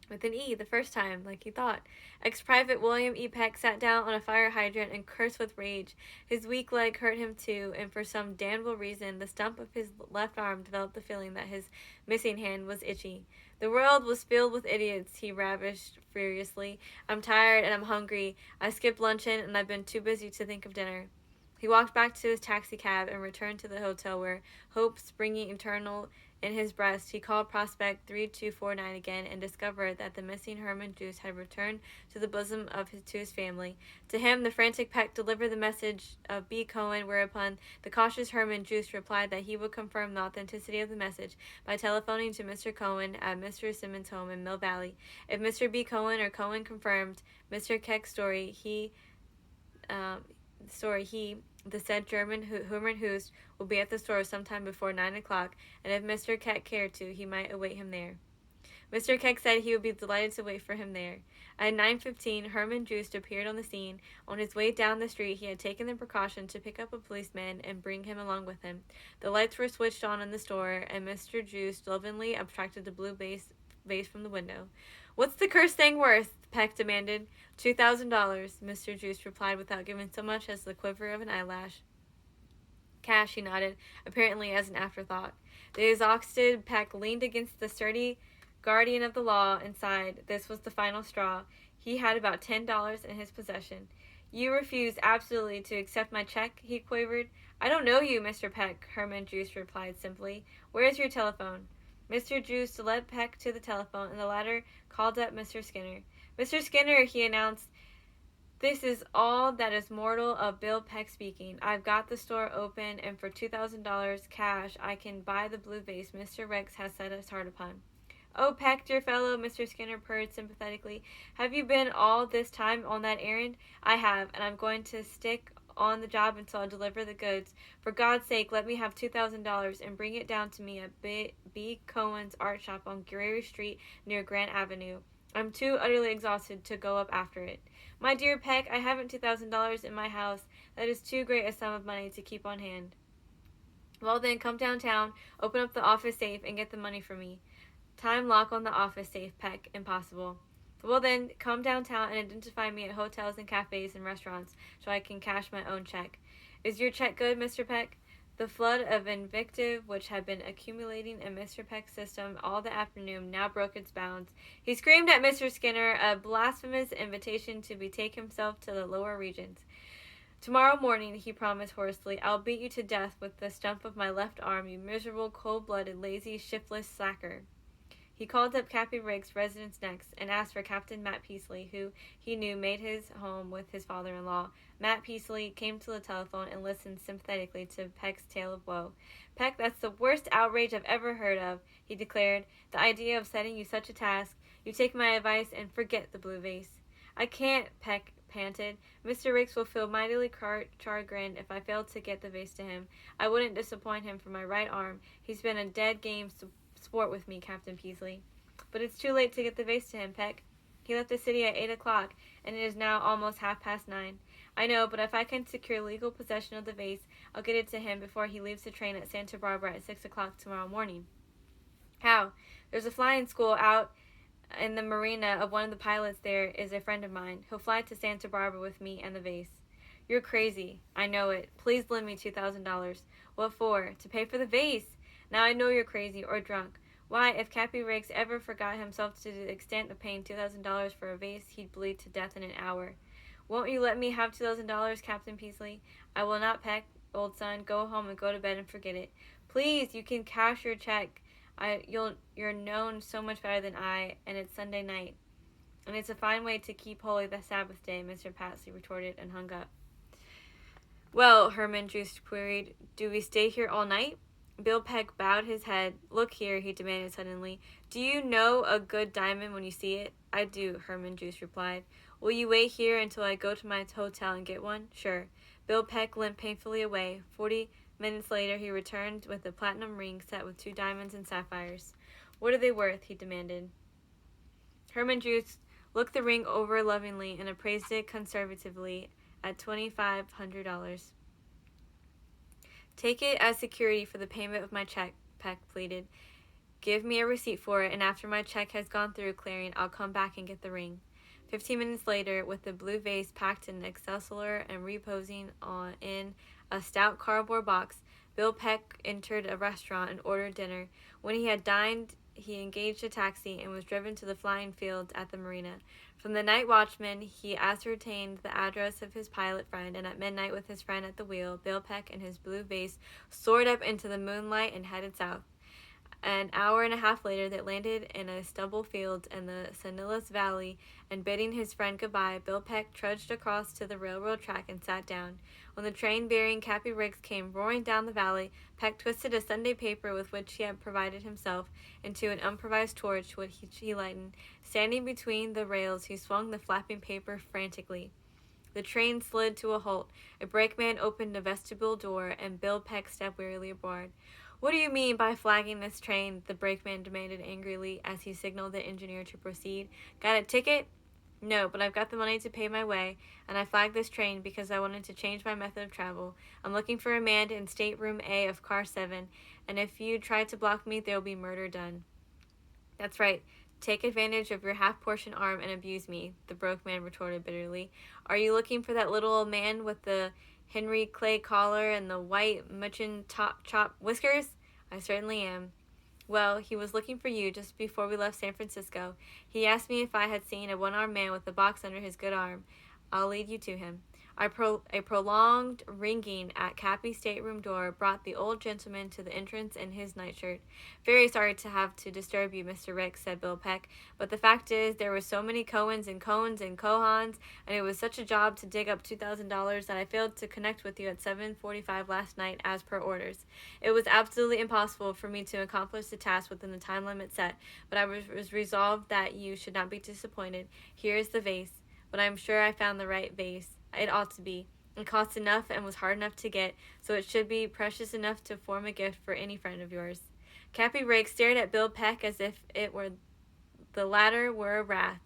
With an E the first time, like he thought. Ex-Private William E. Peck sat down on a fire hydrant and cursed with rage. His weak leg hurt him too, and for some damnable reason, the stump of his left arm developed the feeling that his missing hand was itchy. The world was filled with idiots, he ravished furiously. I'm tired and I'm hungry. I skipped luncheon and I've been too busy to think of dinner. He walked back to his taxicab and returned to the hotel where, hope springing eternal in his breast, he called Prospect 3249 again and discovered that the missing Herman Juice had returned to the bosom of his family. To him, the frantic Peck delivered the message of B. Cohen, whereupon the cautious Herman Juice replied that he would confirm the authenticity of the message by telephoning to Mr. Cohen at Mr. Simmons' home in Mill Valley. If Mr. B. Cohen or Cohen confirmed Mr. Keck's story, the said German Herman Hoost will be at the store sometime before 9 o'clock, and if Mr. Keck cared to, he might await him there. Mr. Keck said he would be delighted to wait for him there. At 9:15, Herman Joost appeared on the scene. On his way down the street, he had taken the precaution to pick up a policeman and bring him along with him. The lights were switched on in the store, and Mr. Joost lovingly abstracted the blue vase from the window. What's the cursed thing worth? Peck demanded. $2,000, Mr. Juice replied without giving so much as the quiver of an eyelash. Cash, he nodded, apparently as an afterthought. The exhausted Peck leaned against the sturdy guardian of the law and sighed. This was the final straw. He had about $10 in his possession. You refuse absolutely to accept my check? He quavered. I don't know you, Mr. Peck, Herman Juice replied simply. Where is your telephone? Mr. Juice led Peck to the telephone, and the latter called up Mr. Skinner. Mr. Skinner, he announced, this is all that is mortal of Bill Peck speaking. I've got the store open, and for $2,000 cash I can buy the blue vase Mr. Rex has set his heart upon. Oh, Peck, dear fellow, Mr. Skinner purred sympathetically. Have you been all this time on that errand? I have, and I'm going to stick on the job until I deliver the goods. For God's sake, let me have $2,000 and bring it down to me at B. Cohen's art shop on Drury Street near Grant Avenue. I'm too utterly exhausted to go up after it. My dear Peck, I haven't $2,000 in my house. That is too great a sum of money to keep on hand. Well then, come downtown, open up the office safe, and get the money for me. Time lock on the office safe, Peck. Impossible. Well then, come downtown and identify me at hotels and cafes and restaurants so I can cash my own check. Is your check good, Mr. Peck? The flood of invective which had been accumulating in Mr. Peck's system all the afternoon now broke its bounds. He screamed at Mr. Skinner a blasphemous invitation to betake himself to the lower regions. Tomorrow morning, he promised hoarsely, I'll beat you to death with the stump of my left arm, you miserable, cold-blooded, lazy, shiftless slacker. He called up Cappy Riggs' residence next and asked for Captain Matt Peasley, who he knew made his home with his father-in-law. Matt Peasley came to the telephone and listened sympathetically to Peck's tale of woe. Peck, that's the worst outrage I've ever heard of, he declared. The idea of setting you such a task. You take my advice and forget the blue vase. I can't, Peck panted. Mr. Riggs will feel mightily chagrined if I fail to get the vase to him. I wouldn't disappoint him for my right arm. He's been a dead game sport with me, Captain Peasley. But it's too late to get the vase to him, Peck. He left the city at 8 o'clock, and it is now almost 9:30. I know, but if I can secure legal possession of the vase, I'll get it to him before he leaves the train at Santa Barbara at 6 o'clock tomorrow morning. How? There's a flying school out in the marina of one of the pilots there is a friend of mine. He'll fly to Santa Barbara with me and the vase. You're crazy. I know it. Please lend me $2,000. What for? To pay for the vase. Now I know you're crazy or drunk. Why, if Cappy Riggs ever forgot himself to the extent of paying $2,000 for a vase, he'd bleed to death in an hour. Won't you let me have $2,000, Captain Peasley? I will not, Peck, old son. Go home and go to bed and forget it. Please, you can cash your check. You're known so much better than I, and it's Sunday night. And it's a fine way to keep holy the Sabbath day, Mr. Peasley retorted and hung up. Well, Herman Joost queried, do we stay here all night? Bill Peck bowed his head. Look here, he demanded suddenly. Do you know a good diamond when you see it? I do, Herman Joost replied. Will you wait here until I go to my hotel and get one? Sure. Bill Peck limped painfully away. 40 minutes later, he returned with a platinum ring set with 2 diamonds and sapphires. What are they worth? He demanded. Herman Joost looked the ring over lovingly and appraised it conservatively at $2,500. Take it as security for the payment of my check, Peck pleaded. Give me a receipt for it, and after my check has gone through clearing, I'll come back and get the ring. 15 minutes later, with the blue vase packed in an Excelsior and reposing in a stout cardboard box, Bill Peck entered a restaurant and ordered dinner. When he had dined, he engaged a taxi and was driven to the flying fields at the marina. From the night watchman, he ascertained the address of his pilot friend, and at midnight, with his friend at the wheel, Bill Peck and his blue vase soared up into the moonlight and headed south. An hour and a half later, they landed in a stubble field in the Sanillas Valley, and bidding his friend goodbye, Bill Peck trudged across to the railroad track and sat down. When the train bearing Cappy Riggs came roaring down the valley, Peck twisted a Sunday paper with which he had provided himself into an improvised torch, which he lighted. Standing between the rails, he swung the flapping paper frantically. The train slid to a halt. A brakeman opened a vestibule door, and Bill Peck stepped wearily aboard. What do you mean by flagging this train? The brakeman demanded angrily as he signaled the engineer to proceed. Got a ticket? No, but I've got the money to pay my way, and I flagged this train because I wanted to change my method of travel. I'm looking for a man in stateroom A of car 7, and if you try to block me, there'll be murder done. That's right. Take advantage of your half-portion arm and abuse me, the brakeman retorted bitterly. Are you looking for that little old man with the Henry Clay collar and the white muchin chop whiskers? I certainly am. Well, he was looking for you just before we left San Francisco. He asked me if I had seen a one-armed man with a box under his good arm. I'll lead you to him. A prolonged ringing at Cappy's stateroom door brought the old gentleman to the entrance in his nightshirt. Very sorry to have to disturb you, Mr. Rick, said Bill Peck, but the fact is there were so many Cohens and Cohens and Cohans, and it was such a job to dig up $2,000 that I failed to connect with you at 7:45 last night as per orders. It was absolutely impossible for me to accomplish the task within the time limit set, but I was resolved that you should not be disappointed. Here is the vase, but I am sure I found the right vase. It ought to be. It cost enough and was hard enough to get, so it should be precious enough to form a gift for any friend of yours. Cappy Riggs stared at Bill Peck as if it were The latter were a wrath.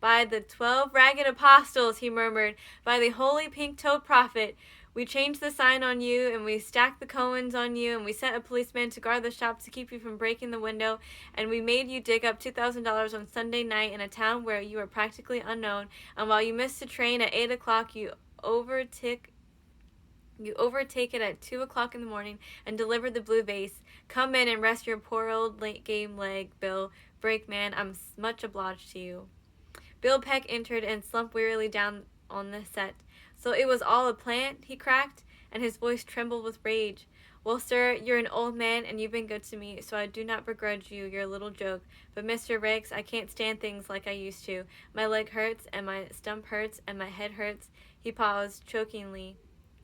By the 12 ragged apostles, he murmured, by the holy pink-toed prophet, we changed the sign on you, and we stacked the cones on you, and we sent a policeman to guard the shop to keep you from breaking the window, and we made you dig up $2,000 on Sunday night in a town where you were practically unknown, and while you missed the train at 8 o'clock, you overtake it at 2 o'clock in the morning and deliver the blue vase. Come in and rest your poor old late game leg, Bill. Brakeman, I'm much obliged to you. Bill Peck entered and slumped wearily down on the set. So it was all a plant, he cracked, and his voice trembled with rage. Well, sir, you're an old man, and you've been good to me, so I do not begrudge you your little joke. But, Mr. Riggs, I can't stand things like I used to. My leg hurts, and my stump hurts, and my head hurts. He paused, chokingly,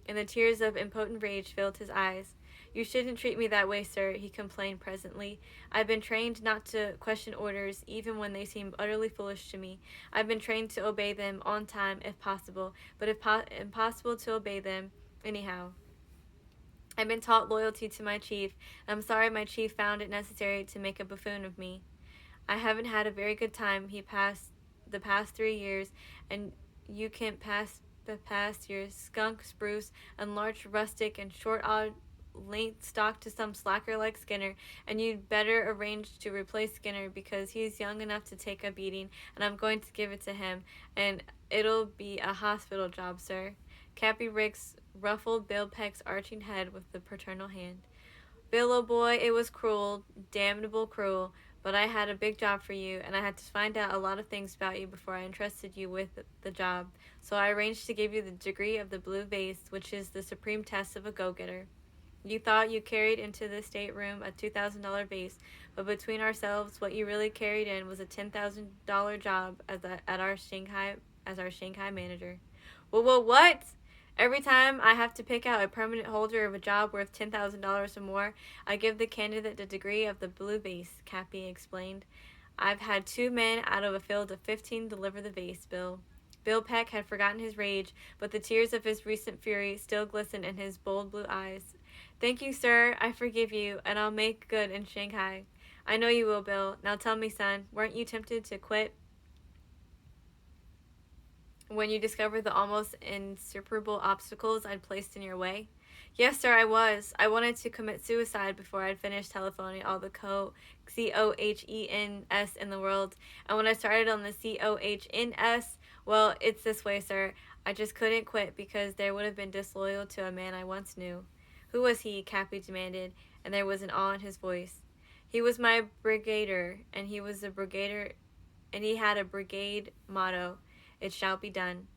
and the tears of impotent rage filled his eyes. You shouldn't treat me that way, sir, he complained presently. I've been trained not to question orders, even when they seem utterly foolish to me. I've been trained to obey them on time, if possible, but if impossible to obey them anyhow. I've been taught loyalty to my chief, and I'm sorry my chief found it necessary to make a buffoon of me. I haven't had a very good time the past 3 years, and you can't pass your skunk, spruce, enlarged rustic, and short odd length stock to some slacker like Skinner, and you'd better arrange to replace Skinner because he's young enough to take a beating, and I'm going to give it to him, and it'll be a hospital job, sir. Cappy Riggs ruffled Bill Peck's arching head with the paternal hand. Bill, oh boy, it was cruel, damnable cruel, but I had a big job for you, and I had to find out a lot of things about you before I entrusted you with the job, so I arranged to give you the degree of the blue vase, which is the supreme test of a go-getter. You thought you carried into the stateroom a $2,000 vase, but between ourselves, what you really carried in was a $10,000 job as our Shanghai manager. Well, what? Every time I have to pick out a permanent holder of a job worth $10,000 or more, I give the candidate the degree of the blue vase, Cappy explained. I've had 2 men out of a field of 15 deliver the vase, Bill. Bill Peck had forgotten his rage, but the tears of his recent fury still glistened in his bold blue eyes. Thank you, sir. I forgive you, and I'll make good in Shanghai. I know you will, Bill. Now tell me, son, weren't you tempted to quit when you discovered the almost insuperable obstacles I'd placed in your way? Yes, sir, I was. I wanted to commit suicide before I'd finished telephoning all the COHENS in the world. And when I started on the COHNS, well, it's this way, sir. I just couldn't quit because there would have been disloyal to a man I once knew. Who was he? Cappy demanded, and there was an awe in his voice. He was my brigadier, and he had a brigade motto, "It shall be done."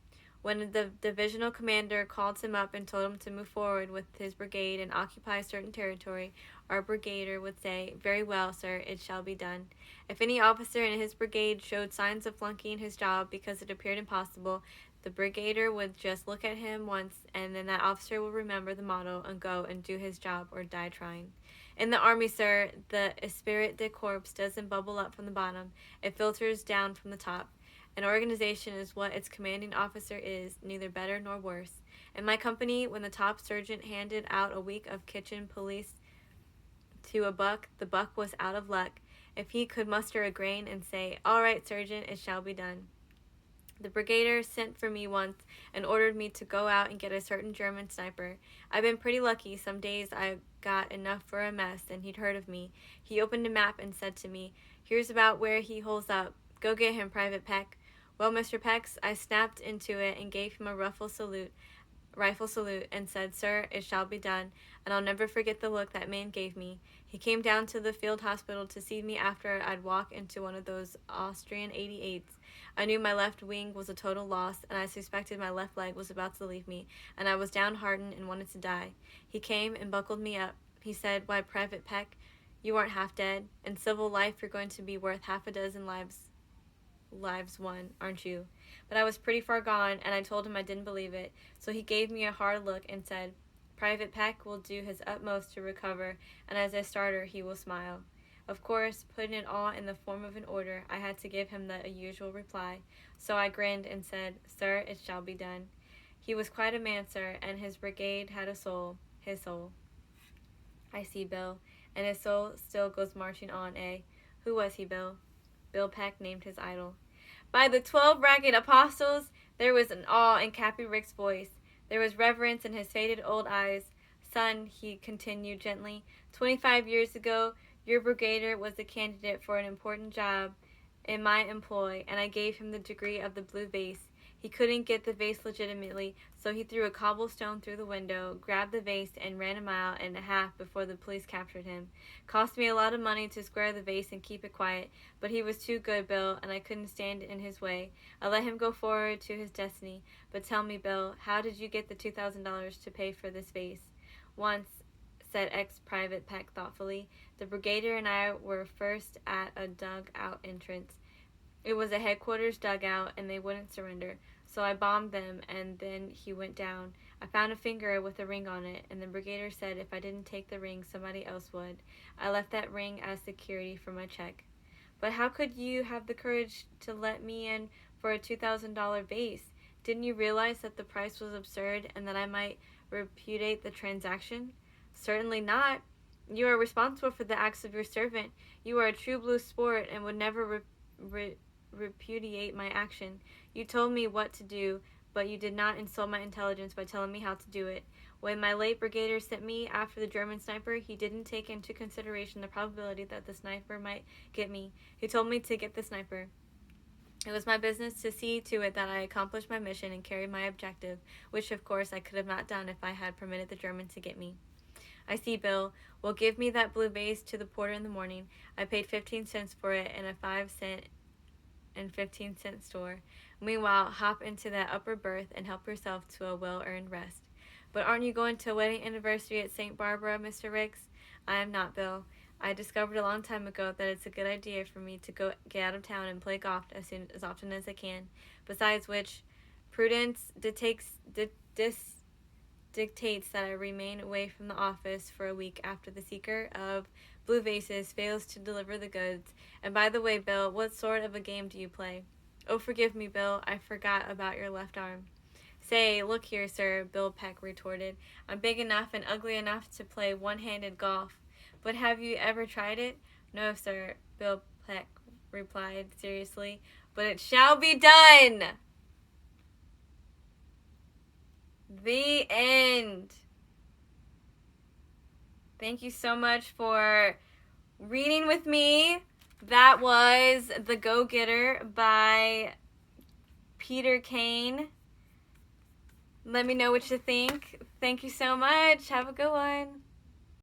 When the divisional commander called him up and told him to move forward with his brigade and occupy a certain territory, our brigadier would say, "Very well, sir, it shall be done." If any officer in his brigade showed signs of flunking his job because it appeared impossible, the brigadier would just look at him once, and then that officer would remember the motto and go and do his job or die trying. In the army, sir, the esprit de corps doesn't bubble up from the bottom. It filters down from the top. An organization is what its commanding officer is, neither better nor worse. In my company, when the top sergeant handed out a week of kitchen police to a buck, the buck was out of luck. If he could muster a grain and say, "All right, sergeant, it shall be done." The brigadier sent for me once and ordered me to go out and get a certain German sniper. I've been pretty lucky. Some days I got enough for a mess, and he'd heard of me. He opened a map and said to me, "Here's about where he holes up. Go get him, Private Peck." Well, Mr. Peck's, I snapped into it and gave him a rifle salute, and said, "Sir, it shall be done," and I'll never forget the look that man gave me. He came down to the field hospital to see me after I'd walked into one of those Austrian 88s. I knew my left wing was a total loss, and I suspected my left leg was about to leave me, and I was downhearted and wanted to die. He came and buckled me up. He said, "Why, Private Peck, you aren't half dead. In civil life, you're going to be worth half a dozen lives won, aren't you?" But I was pretty far gone, and I told him I didn't believe it. So he gave me a hard look and said, "Private Peck will do his utmost to recover, and as a starter he will smile." Of course, putting it all in the form of an order, I had to give him the usual reply. So I grinned and said, "Sir, it shall be done." He was quite a man, sir, and his brigade had a soul. His soul. I see, Bill. And his soul still goes marching on, eh? Who was he, Bill? Bill Peck named his idol. By the 12 ragged apostles, there was an awe in Cappy Rick's voice. There was reverence in his faded old eyes. Son, he continued gently, 25 years ago, your brigadier was a candidate for an important job in my employ, and I gave him the degree of the blue vase. He couldn't get the vase legitimately, so he threw a cobblestone through the window, grabbed the vase, and ran a mile and a half before the police captured him. Cost me a lot of money to square the vase and keep it quiet, but he was too good, Bill, and I couldn't stand in his way. I let him go forward to his destiny. But tell me, Bill, how did you get the $2,000 to pay for this vase? Once, said ex-Private Peck thoughtfully, the brigadier and I were first at a dug-out entrance. It was a headquarters dugout, and they wouldn't surrender. So I bombed them, and then he went down. I found a finger with a ring on it, and the brigadier said if I didn't take the ring, somebody else would. I left that ring as security for my check. But how could you have the courage to let me in for a $2,000 vase? Didn't you realize that the price was absurd and that I might repudiate the transaction? Certainly not. You are responsible for the acts of your servant. You are a true blue sport and would never repudiate my action. You told me what to do, but you did not insult my intelligence by telling me how to do it. When my late brigadier sent me after the German sniper, he didn't take into consideration the probability that the sniper might get me. He told me to get the sniper. It was my business to see to it that I accomplished my mission and carried my objective, which of course I could have not done if I had permitted the German to get me. I see, Bill. Well, give me that blue vase to the porter in the morning. I paid 15 cents for it in a 5-cent and 15-cent store. Meanwhile, hop into that upper berth and help yourself to a well-earned rest. But aren't you going to a wedding anniversary at St. Barbara, Mr. Ricks? I am not, Bill. I discovered a long time ago that it's a good idea for me to go get out of town and play golf as often as I can. Besides which, prudence dictates that I remain away from the office for a week after the seeker of blue vases fails to deliver the goods. And by the way, Bill, what sort of a game do you play? Oh, forgive me, Bill. I forgot about your left arm. Say, look here, sir, Bill Peck retorted. I'm big enough and ugly enough to play one-handed golf. But have you ever tried it? No, sir, Bill Peck replied seriously. But it shall be done! The end. Thank you so much for reading with me. That was The Go-Getter by Peter Kayne. Let me know what you think. Thank you so much. Have a good one.